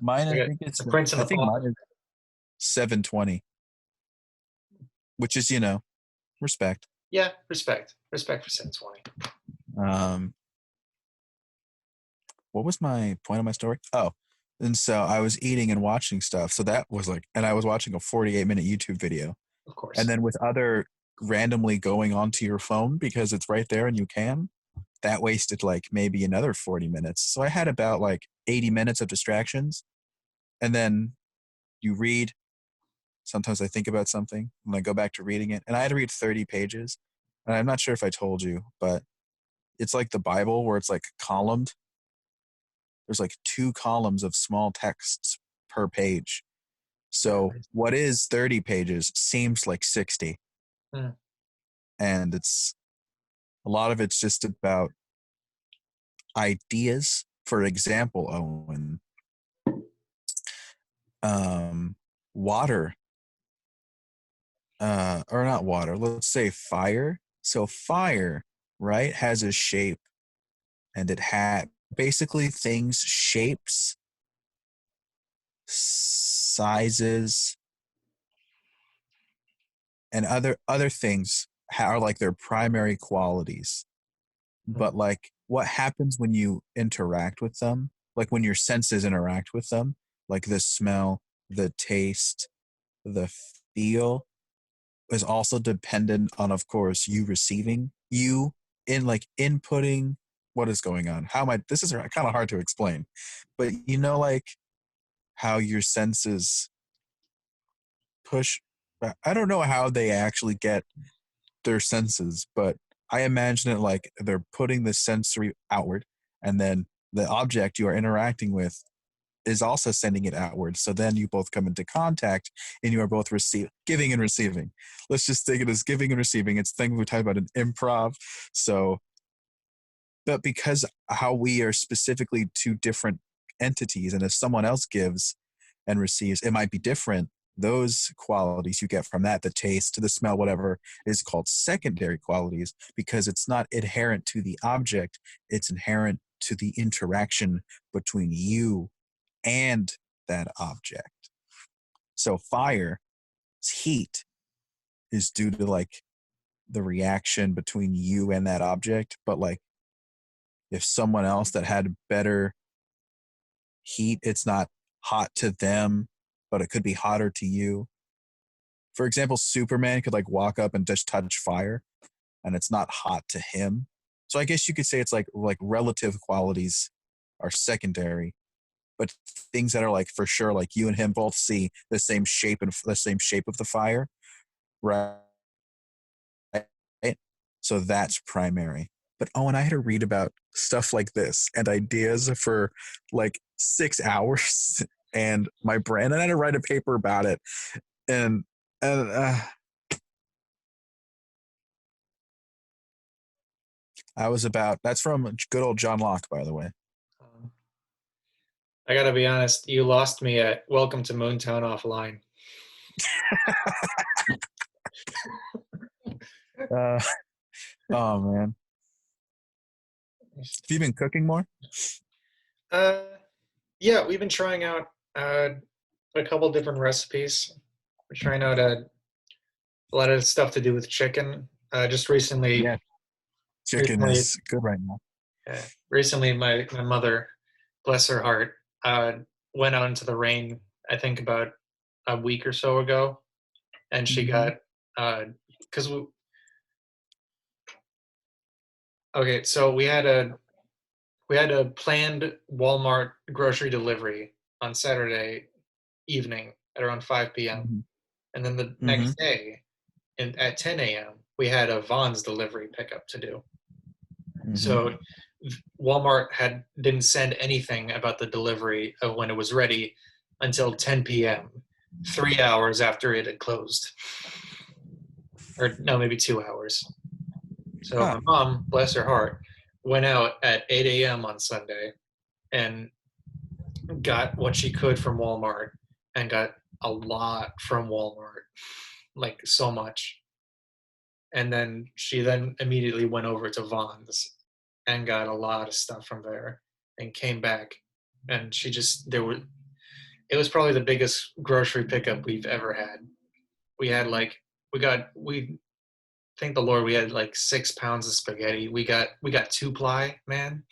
mine. I I got think it's. the prints in I the think bottom. mine is 720, which is respect. Yeah, respect for 720. Um, what was my point of my story? Oh, and so I was eating and watching stuff. So that was like, and I was watching a 48-minute YouTube video. Of And course. then with other randomly going onto your phone because it's right there and you can, that wasted like maybe another 40 minutes. So I had about like 80 minutes of distractions. And then you read. Sometimes I think about something and I go back to reading it. And I had to read 30 pages. And I'm not sure if I told you, but it's like the Bible where it's like columned. There's like two columns of small texts per page. So what is 30 pages seems like 60. Hmm. And it's a lot of it's just about ideas. For example, Owen, um, water, or not water, let's say fire. So fire, right, has a shape and it had basically things, shapes, sizes, and other things are like their primary qualities. Hmm. But like what happens when you interact with them, like when your senses interact with them, like the smell, the taste, the feel, is also dependent on, of course, you receiving, you in like inputting what is going on. How am I? This is kind of hard to explain, but like how your senses push. I don't know how they actually get their senses, but I imagine it like they're putting the sensory outward, and then the object you are interacting with is also sending it outward. So then you both come into contact and you are both giving and receiving. Let's just take it as giving and receiving. It's the thing we talk about in improv. So, but because how we are specifically two different entities, and if someone else gives and receives, it might be different. Those qualities you get from that, the taste, the smell, whatever, is called secondary qualities because it's not inherent to the object, it's inherent to the interaction between you and that object. So fire's heat is due to like the reaction between you and that object. But like if someone else that had better heat, it's not hot to them, but it could be hotter to you. For example, Superman could like walk up and just touch fire and it's not hot to him. So I guess you could say it's like relative qualities are secondary, but things that are like for sure, like you and him both see the same shape and the same shape of the fire, right? So that's primary. But Owen, I had to read about stuff like this and ideas for like 6 hours, and my brain, and I had to write a paper about it, and and I was about that's from good old John Locke, by the way. Um, I gotta be honest, you lost me at Welcome to MoonTown Offline. Uh, oh man, have you been cooking more? Uh, yeah, we've been trying out a couple different recipes. We're trying out a lot of stuff to do with chicken. Just recently, Yeah, chicken recently, is good right now. recently, my mother, bless her heart, uh, went out into the rain. I think about a week or so ago, and she Mm-hmm. got because okay, so we had a planned Walmart grocery delivery on Saturday evening, at around 5 p.m. Mm-hmm. And then the Mm-hmm. next day, at 10 a.m., we had a Vaughn's delivery pickup to do. Mm-hmm. So Walmart didn't send anything about the delivery of when it was ready until 10 p.m., 3 hours after it had closed, or no, maybe 2 hours. So Huh. my mom, bless her heart, went out at 8 a.m. on Sunday and got what she could from Walmart and got a lot from Walmart, like so much. And then she then immediately went over to Vaughn's and got a lot of stuff from there and came back. And she just, there were, it was probably the biggest grocery pickup we've ever had. We had like, we thank the Lord, we had like 6 pounds of spaghetti. We got 2 ply, man.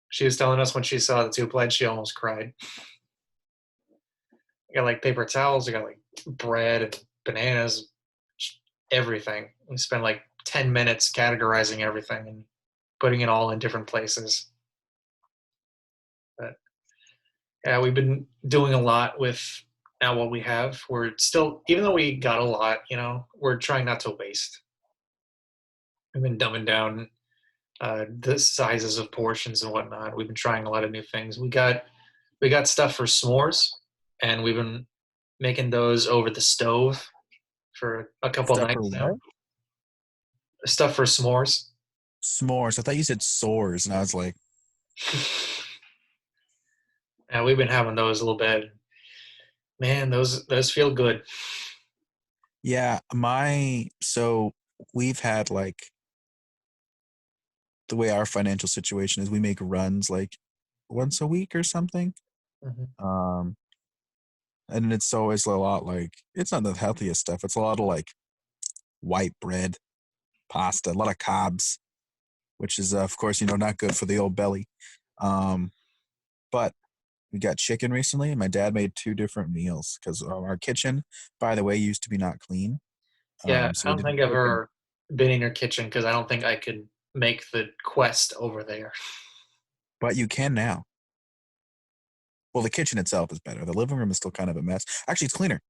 She was telling us when she saw the 2 ply, she almost cried. We got like paper towels, we got like bread and bananas, everything. We spent like 10 minutes categorizing everything and putting it all in different places. But yeah, we've been doing a lot with now what we have. We're still, even though we got a lot, we're trying not to waste. We've been dumbing down the sizes of portions and whatnot. We've been trying a lot of new things. We got stuff for s'mores, and we've been making those over the stove for a couple Stuff for nights now. what? Stuff for s'mores. S'mores. I thought you said sores, and I was like, Yeah, we've been having those a little bit. Man, those feel good. yeah, so we've had like the way our financial situation is, we make runs like once a week or something. Mhm. Um, and it's always a lot like, it's not the healthiest stuff. It's a lot of like white bread, pasta, a lot of carbs, which is, of course, not good for the old belly. Um, but we got chicken recently, and my dad made two different meals because our kitchen, by the way, used to be not clean. Yeah, So I we don't did think I've chicken, ever been in your kitchen because I don't think I could make the quest over there. but you can now. Well, the kitchen itself is better. The living room is still kind of a mess. Actually, it's cleaner.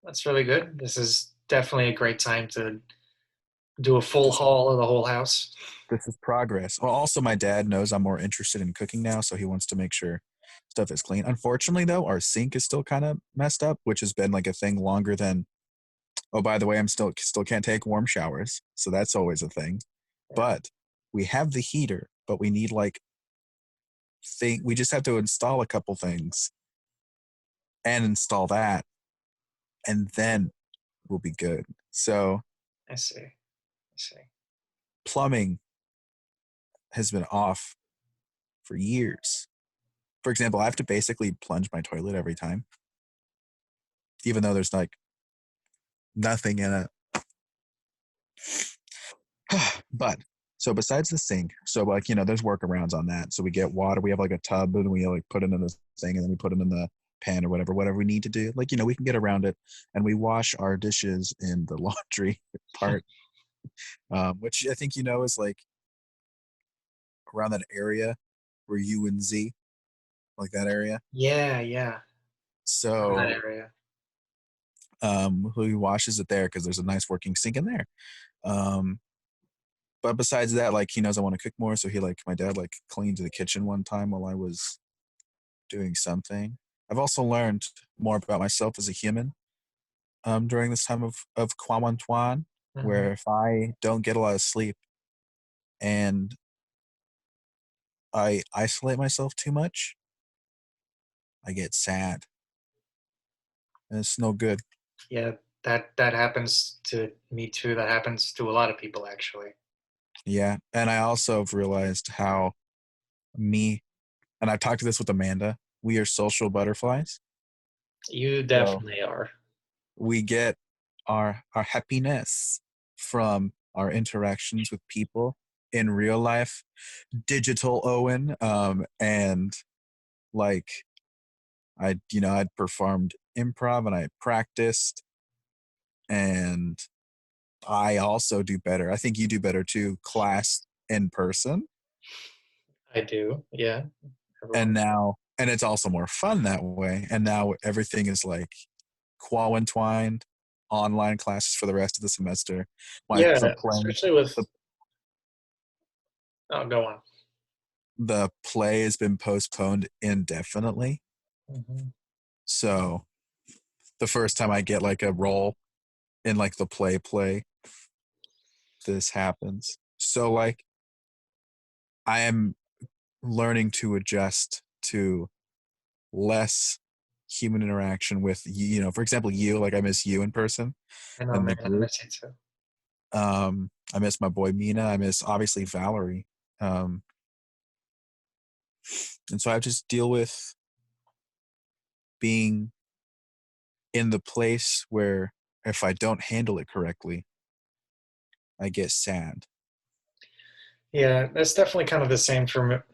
That's really good. This is definitely a great time to do a full This haul of the whole house. this is progress. Well, also my dad knows I'm more interested in cooking now, so he wants to make sure stuff is clean. Unfortunately, though, our sink is still kind of messed up, which has been like a thing longer than. Oh, by the way, I'm still can't take warm showers, so that's always a thing. Yeah, But we have the heater, but we need like thing. We just have to install a couple things and install that, and then we'll be good. So I see. I see. plumbing has been off for years. For example, I have to basically plunge my toilet every time, even though there's like nothing in it. But so besides the sink, so like there's workarounds on that. So we get water. We have like a tub, and we like put it in this thing, and then we put it in the pan or whatever we need to do. Like we can get around it, and we wash our dishes in the laundry part, which I think is like around that area where U and Z, like that area. Yeah, yeah. In that So area. he washes it there because there's a nice working sink in there. Um, but besides that, like he knows I want to cook more, so my dad like cleaned the kitchen one time while I was doing something. I've also learned more about myself as a human during this time of Kwawantuan, Hmm. where if I don't get a lot of sleep and I isolate myself too much, I get sad. And it's no good. Yeah, that happens to me too. That happens to a lot of people actually. Yeah. And I also have realized how me, and I've talked to this with Amanda, we are social butterflies. You So definitely are. we get our happiness from our interactions with people in real life, digital Owen. And like I'd performed improv and I practiced, and I also do better. I think you do better too, class in person. I do. Yeah. And Everyone. now and it's also more fun that way. And now everything is like qual entwined, online classes for the rest of the semester. Like Yeah, especially with the oh, go on. the play has been postponed indefinitely. Hmm. So the first time I get like a role in like the play, this happens. So like I am learning to adjust to less human interaction with you know, for example, you, like I miss you in person I know, and man. the I group. miss you too. I miss my boy Mina. I miss obviously Valerie. Um, and so I just deal with being in the place where if I don't handle it correctly, I get sad. Yeah, that's definitely kind of the same for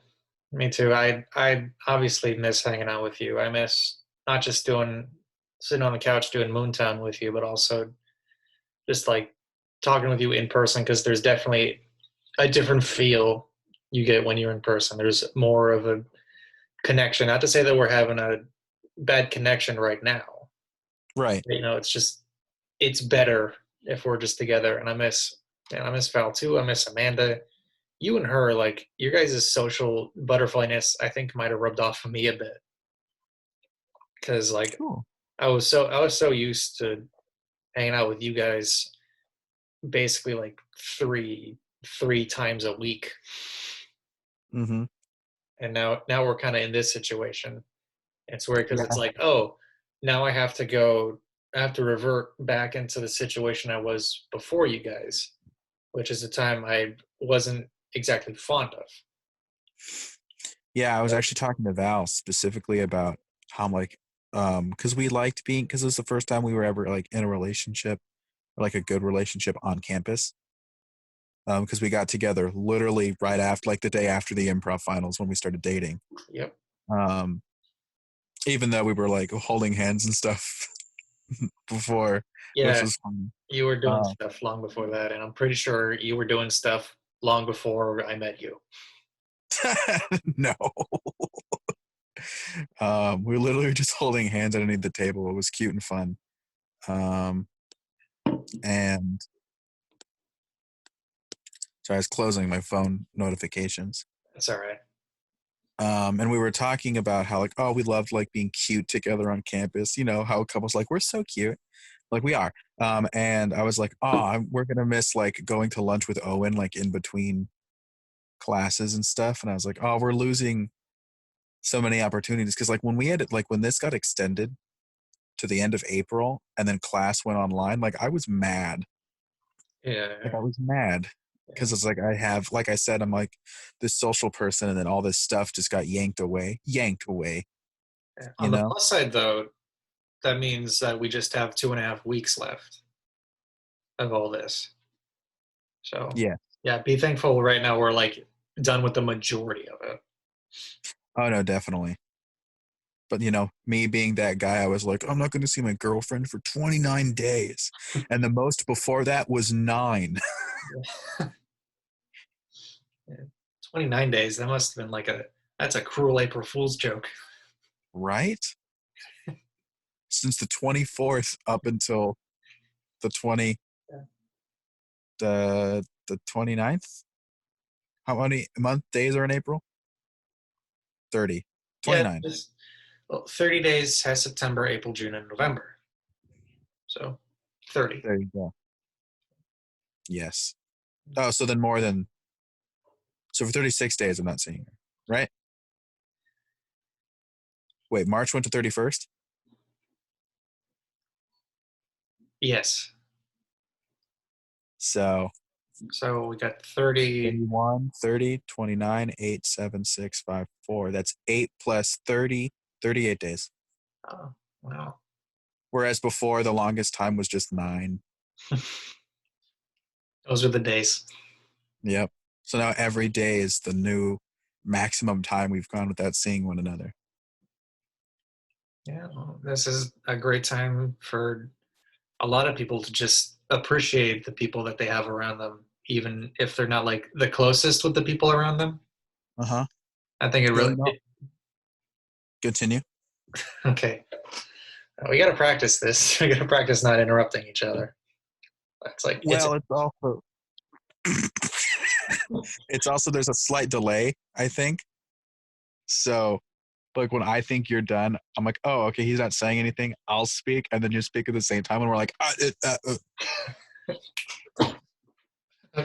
me too. I obviously miss hanging out with you. I miss not just doing sitting on the couch doing Moontown with you, but also just like talking with you in person because there's definitely a different feel you get when you're in person. There's more of a connection. Not to say that we're having a bad connection right now. Right. You know, it's just it's better if we're just together. And I miss Val too. I miss Amanda. You and her, like your guys' social butterflyness, I think might have rubbed off on me a bit because like Cool. I was so used to hanging out with you guys basically like three times a week, Mm-hmm. and now we're kind of in this situation. It's weird because it's Yeah. like, oh, now I have to go, I have to revert back into the situation I was before you guys, which is a time I wasn't exactly fond of. Yeah, I was actually talking to Val specifically about how I'm like, because we liked being, because it was the first time we were ever like in a relationship, or like a good relationship on campus. Because we got together literally right after, like the day after the improv finals when we started dating. Yep. Um, even though we were like holding hands and stuff before, which Yeah, was fun. you were doing Uh, stuff long before that, and I'm pretty sure you were doing stuff long before I met you. no, we were literally just holding hands underneath the table. It was cute and fun. Um, and so I was closing my phone notifications. That's all right. And we were talking about how like, oh, we loved like being cute together on campus. You know how couples like we're so cute, like we are. And I was like, oh, we're gonna miss like going to lunch with Owen like in between classes and stuff. And I was like, oh, we're losing so many opportunities because like when we had like when this got extended to the end of April and then class went online, like I was mad. Like Yeah, I was mad yeah, because it's like I have, like I said, I'm like this social person, and then all this stuff just got yanked away. yeah. You On the know? plus side, though, that means that we just have 2.5 weeks left of all this. So, Yeah. yeah, be thankful right now we're like done with the majority of it. Oh no, definitely. But you know, me being that guy, I was like, I'm not going to see my girlfriend for 29 days, and the most before that was 9. Yeah. 29 days. That must have been like that's a cruel April Fool's joke. Right? Since the 24th up until the 20 Yeah, the 29th. How many month days are in April? 30. yeah, 29. just well, 30 days has September, April, June, and November. So 30. There you go. Yes. Oh, so then more than, so for 36 days I'm not seeing her. Right? Wait, March went to 31st? Yes. So So we got 30. 31, 30, 29, 8, 7, 6, 5, 4. That's 8 plus 30, 38 days. Oh, wow. Whereas before, the longest time was just 9. Those are the days. Yep. So now every day is the new maximum time we've gone without seeing one another. Yeah, well, this is a great time for a lot of people to just appreciate the people that they have around them, even if they're not like the closest with the people around them. Uh huh. I think it Well, really, you know, Continue. Okay. We got to practice this. We got to practice not interrupting each other. It's like it's Well, it's also there's a slight delay, I think. So like when I think you're done, I'm like, oh, okay, he's not saying anything. I'll speak, and then you speak at the same time, and we're like, I'm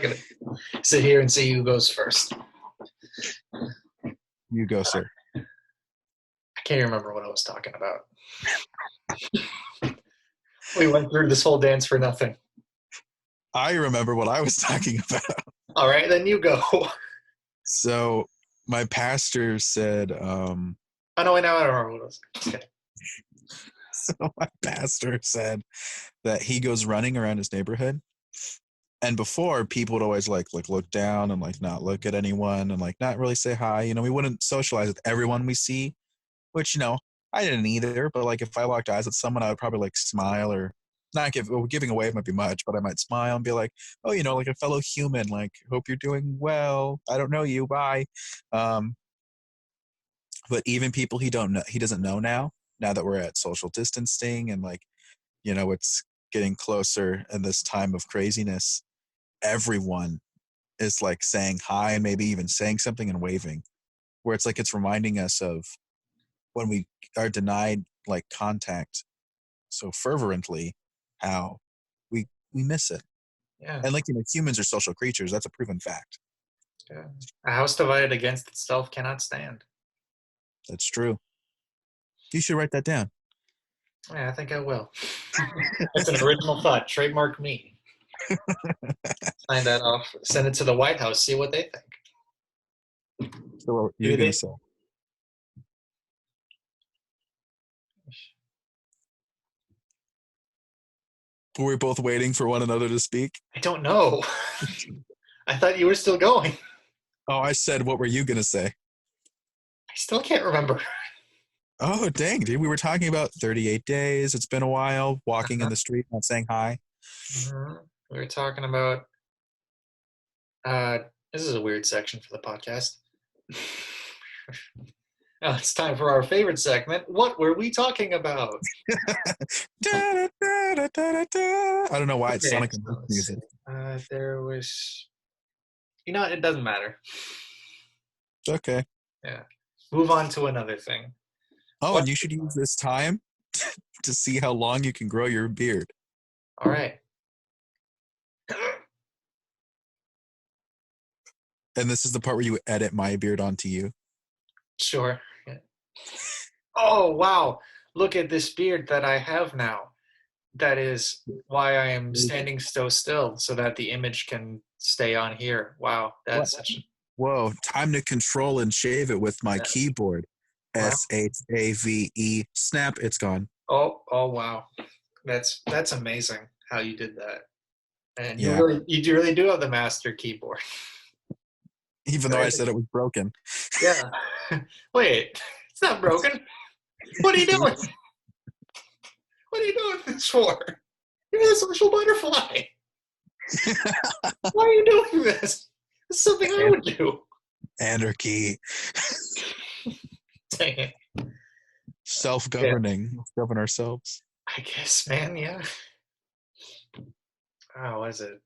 gonna sit here and see who goes first. you go, sir. I can't remember what I was talking about. We went through this whole dance for nothing. I remember what I was talking about. All right, then you go. So my pastor said, I know. I don't remember what it was. Okay. so my pastor said that he goes running around his neighborhood. And before, people would always like look down and like not look at anyone and like not really say hi. You know, we wouldn't socialize with everyone we see, which, you know, I didn't either. But like if I locked eyes with someone, I would probably like smile or not giving a wave might be much, but I might smile and be like, oh, you know, like a fellow human, like, hope you're doing well. I don't know you. Bye. Um, but even people he doesn't know now that we're at social distancing and like, you know, it's getting closer in this time of craziness, everyone is like saying hi and maybe even saying something and waving, where it's like it's reminding us of when we are denied like contact so fervently, how we miss it. Yeah. And like, you know, humans are social creatures. That's a proven fact. Yeah. A house divided against itself cannot stand. That's true. You should write that down. Yeah, I think I will. That's an original thought. Trademark me. Sign that off. Send it to the White House. See what they think. So what you're Maybe gonna they. say? We're both waiting for one another to speak. I don't know. I thought you were still going. Oh, I said, what were you gonna say? I still can't remember. Oh, dang, dude. We were talking about 38 days. It's been a while. Walking in Uh-huh. the street, not saying hi. We were talking about. Uh, this is a weird section for the podcast. Now it's time for our favorite segment. What were we talking about? Da, da, da, da, da, da. I don't know why it's Okay, Sonic and so Boom let's see. music. There was. You know, it doesn't matter. Okay. Yeah. Move on to another thing. Oh, What? and you should use this time to see how long you can grow your beard. All right. And this is the part where you edit my beard onto you. Sure. Yeah. Oh, wow. Look at this beard that I have now. That is why I am standing so still so that the image can stay on here. Wow. What? That's such a. Whoa, time to control and shave it with my Yeah. keyboard. Wow. SHAVE. Snap, it's gone. Oh, wow. That's amazing how you did that. And Yeah. you really do have the master keyboard. Even though I Right? said it was broken. Yeah. Wait, it's not broken. What are you doing? What are you doing this for? You're the social butterfly. Why are you doing this? This is something I would do. Anarchy. Dang it. Self-governing. Let's govern ourselves. I guess, man, yeah. Oh, what is it?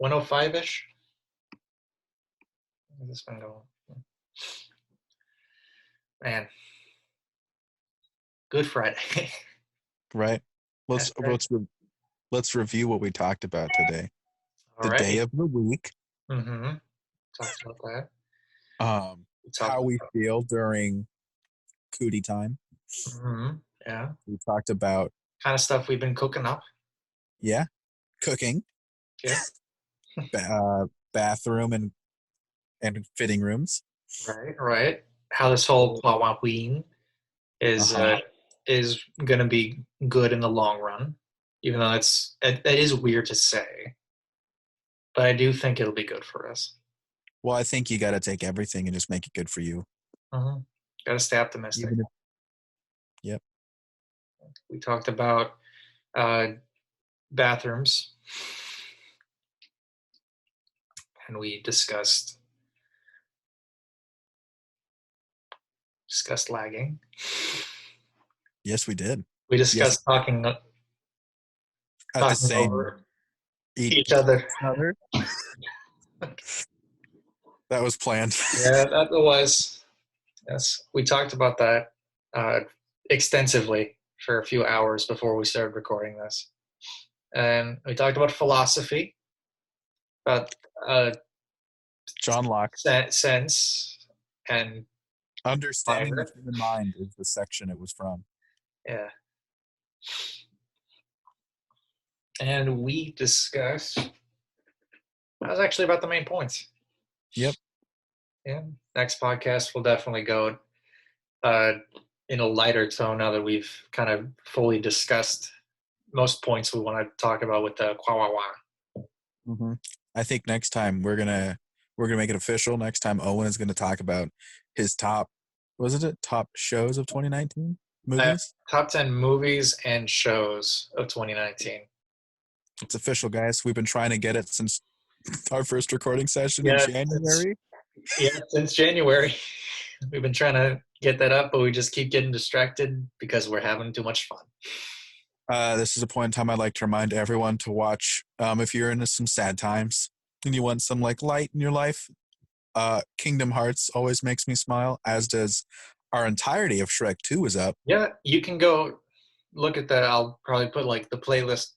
105-ish? Where's this been going? Man. Good Friday. Right? That's Let's right. let's re- let's review what we talked about today. All The day right. of the week. Mm-hmm. Talked about that. We talked How we about. feel during cootie time. Mm-hmm. Yeah. We talked about, Kind of stuff we've been cooking up. yeah, cooking, Yeah. bathroom and fitting rooms. Right. How this whole Halloween is Uh-huh. is gonna be good in the long run, even though it is weird to say, but I do think it'll be good for us. Well, I think you got to take everything and just make it good for you. Got to stay optimistic. Even if, yep. We talked about uh, bathrooms, and we discussed discussed lagging. Yes, we did. We Yes, discussed talking at the same over each each other. other. That was planned. Yeah, that was. Yes, we talked about that uh, extensively for a few hours before we started recording this, and we talked about philosophy, about John Locke. sense, and Understanding the fire. human mind is the section it was from. Yeah, and we discussed. That was actually about the main points. Yep. Yeah, next podcast will definitely go uh, in a lighter tone now that we've kind of fully discussed most points we want to talk about with the Kwawawa. Mm-hmm. I think next time we're gonna make it official. Next time Owen is gonna talk about his top, was it top shows of 2019 movies? Top 10 movies and shows of 2019. It's official, guys. We've been trying to get it since our first recording session in Yeah, it's, January. since January. We've been trying to get that up, but we just keep getting distracted because we're having too much fun. This is a point in time I'd like to remind everyone to watch. If you're into some sad times and you want some like light in your life, Kingdom Hearts always makes me smile, as does our entirety of Shrek 2 is up. Yeah, you can go look at that. I'll probably put like the playlist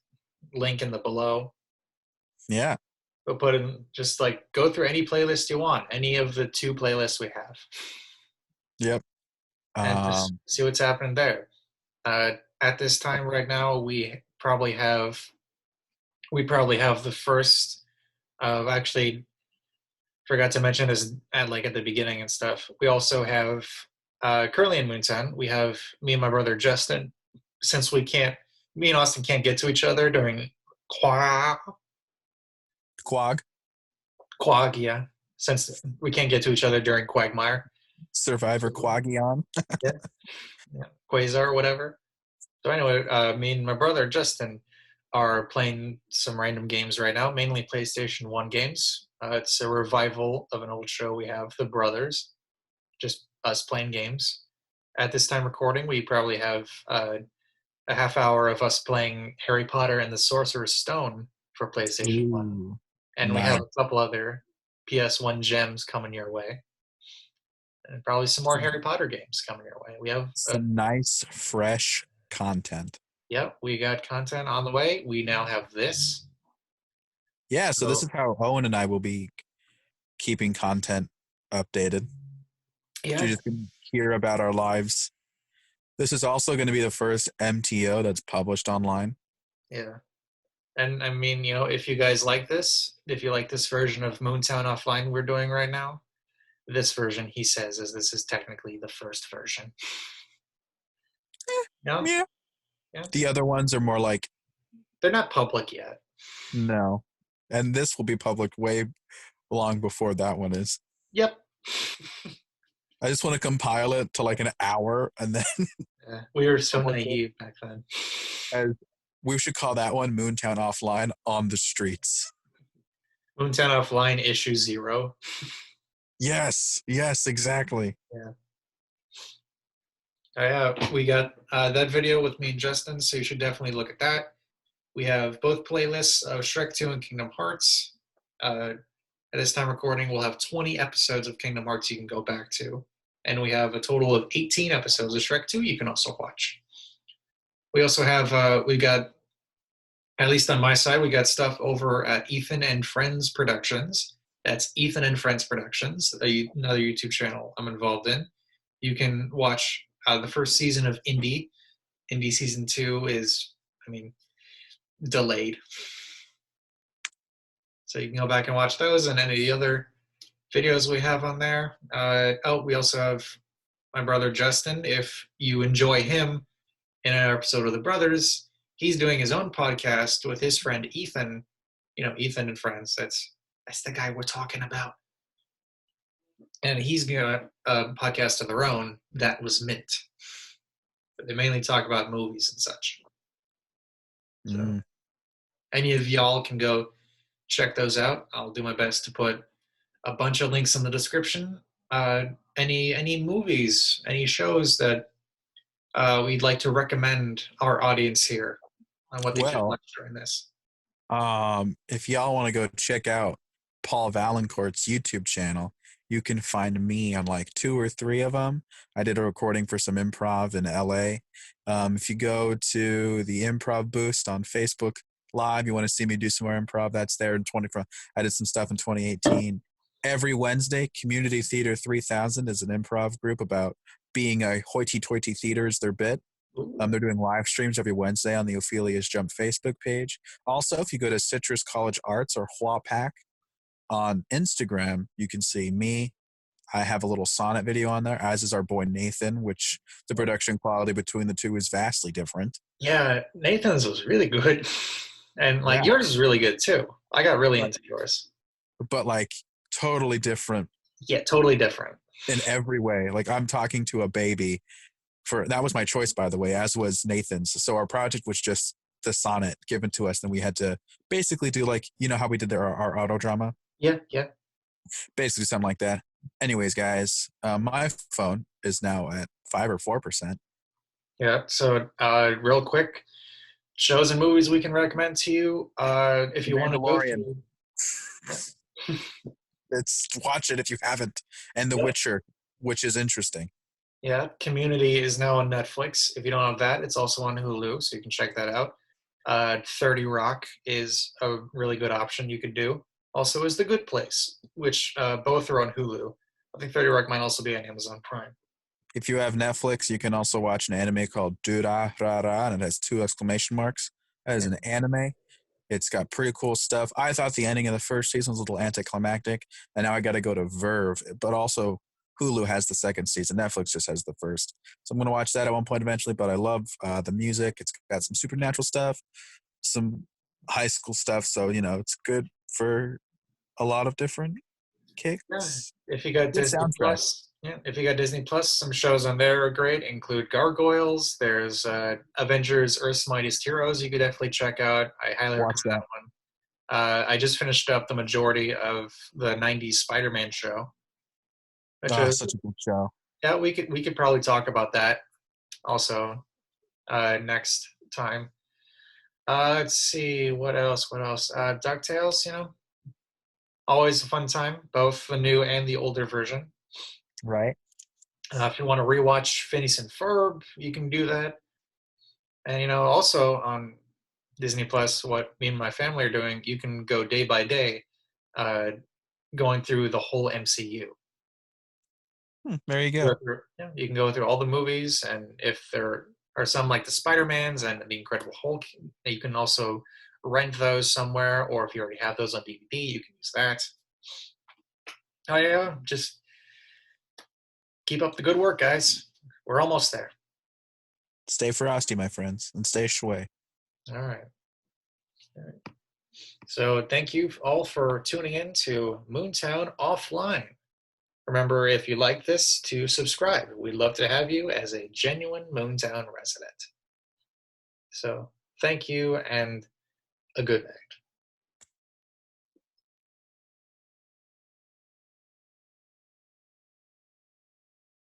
link in the below. Yeah. We'll put in just like go through any playlist you want, any of the 2 playlists we have, Yep. and just see what's happening there. At this time right now, we probably have the first. Actually, forgot to mention this at the beginning and stuff. We also have currently in MoonTown. We have me and my brother Justin. Since me and Austin can't get to each other during Quag, Quag, yeah. Since we can't get to each other during Quagmire, Survivor Quagion. yeah, yeah, Quasar or whatever. So anyway, me and my brother Justin are playing some random games right now, mainly PlayStation 1 games. It's a revival of an old show we have, The Brothers, just us playing games. At this time recording, we probably have a half hour of us playing Harry Potter and the Sorcerer's Stone for PlayStation 1. Ooh, And we nice. have a couple other PS1 gems coming your way. And probably some more Harry Potter games coming your way. We have Some nice, fresh content. Yep, we got content on the way. We now have this. Yeah, so this So, is how Owen and I will be keeping content updated. yeah, You're just going to hear about our lives. This is also going to be the first MTO that's published online. yeah. And I mean, if you guys like this, if you like this version of MoonTown Offline we're doing right now, this version, he says, is this is technically the first version. No? Yeah. Yeah. The other ones are more like, They're not public yet. no. And this will be public way long before that one is. Yep. I just want to compile it to like an hour and then Yeah, we were so publish it. naive back then. As we should call that one Moontown Offline on the streets. MoonTown Offline issue 0. Yes, exactly. Yeah. We got that video with me and Justin, so you should definitely look at that. We have both playlists of Shrek 2 and Kingdom Hearts. At this time recording, we'll have 20 episodes of Kingdom Hearts you can go back to. And we have a total of 18 episodes of Shrek 2 you can also watch. We also have, we got, at least on my side, we got stuff over at Ethan and Friends Productions. That's Ethan and Friends Productions, another YouTube channel I'm involved in. You can watch the first season of Indie. Indie season 2 is, delayed. So you can go back and watch those and any of the other videos we have on there. We also have my brother Justin. If you enjoy him in an episode of The Brothers, he's doing his own podcast with his friend Ethan. Ethan and Friends. That's the guy we're talking about. And he's got a podcast of their own that was Mint. But they mainly talk about movies and such. So any of y'all can go check those out. I'll do my best to put a bunch of links in the description. uh, any movies, any shows that we'd like to recommend our audience here on what they should Well, watch during this. if y'all want to go check out Paul Valancourt's YouTube channel, you can find me on like two or three of them. I did a recording for some improv in LA. If you go to the Improv Boost on Facebook Live, you want to see me do some more improv, that's there in 20. I did some stuff in 2018. Every Wednesday, Community Theater 3000 is an improv group about being a hoity-toity theater is their bit. Ooh. They're doing live streams every Wednesday on the Ophelia's Jump Facebook page. Also, if you go to Citrus College Arts or Huapac on Instagram, you can see me. I have a little sonnet video on there, as is our boy Nathan, which the production quality between the two is vastly different. Yeah, Nathan's was really good, and like Yeah, yours is really good too. I got really but, into yours. but like totally different Yeah, totally different. in every way. Like I'm talking to a baby for that was my choice, by the way, as was Nathan's. So our project was just the sonnet given to us, and we had to basically do like how we did our auto drama, Yeah, yeah, basically something like that. Anyways, guys, my phone is now at 5 or 4%. yeah. So, real quick, shows and movies we can recommend to you. If The you want to go Mandalorian. through, yeah, It's watch it if you haven't, and The yeah, Witcher, which is interesting. yeah. Community is now on Netflix. If you don't have that, it's also on Hulu, so you can check that out. 30 Rock is a really good option you could do. Also, is The Good Place, which both are on Hulu. I think 30 Rock might also be on Amazon Prime. If you have Netflix, you can also watch an anime called Dura Ra Ra, and it has two exclamation marks. That is Yeah, an anime. It's got pretty cool stuff. I thought the ending of the first season was a little anticlimactic, and now I got to go to Verve. But also, Hulu has the second season. Netflix just has the first. So I'm going to watch that at one point eventually. But I love the music. It's got some supernatural stuff, some high school stuff. So it's good for a lot of different yeah. kicks. If you got Good Disney soundtrack. Plus, yeah. If you got Disney Plus, some shows on there are great. Include Gargoyles. There's Avengers: Earth's Mightiest Heroes. You could definitely check out. I highly recommend Watch that that. one. I just finished up the majority of the '90s Spider-Man show, which Oh, is such a good show. yeah. We could probably talk about that also next time. Let's see what else. What else? Ducktales. Always a fun time, both the new and the older version. Right? If you want to rewatch Phineas and Ferb, you can do that. And also on Disney Plus, what me and my family are doing, you can go day by day, uh, going through the whole MCU. There you go. Yeah, you can go through all the movies, and if there are some like the Spider-Mans and the Incredible Hulk, you can also rent those somewhere, or if you already have those on DVD, you can use that. Oh yeah, just keep up the good work, guys. We're almost there. Stay frosty, my friends, and stay shway. All right. All right. So thank you all for tuning in to MoonTown Offline. Remember, if you like this, to subscribe. We'd love to have you as a genuine Moontown resident. So thank you and a good night.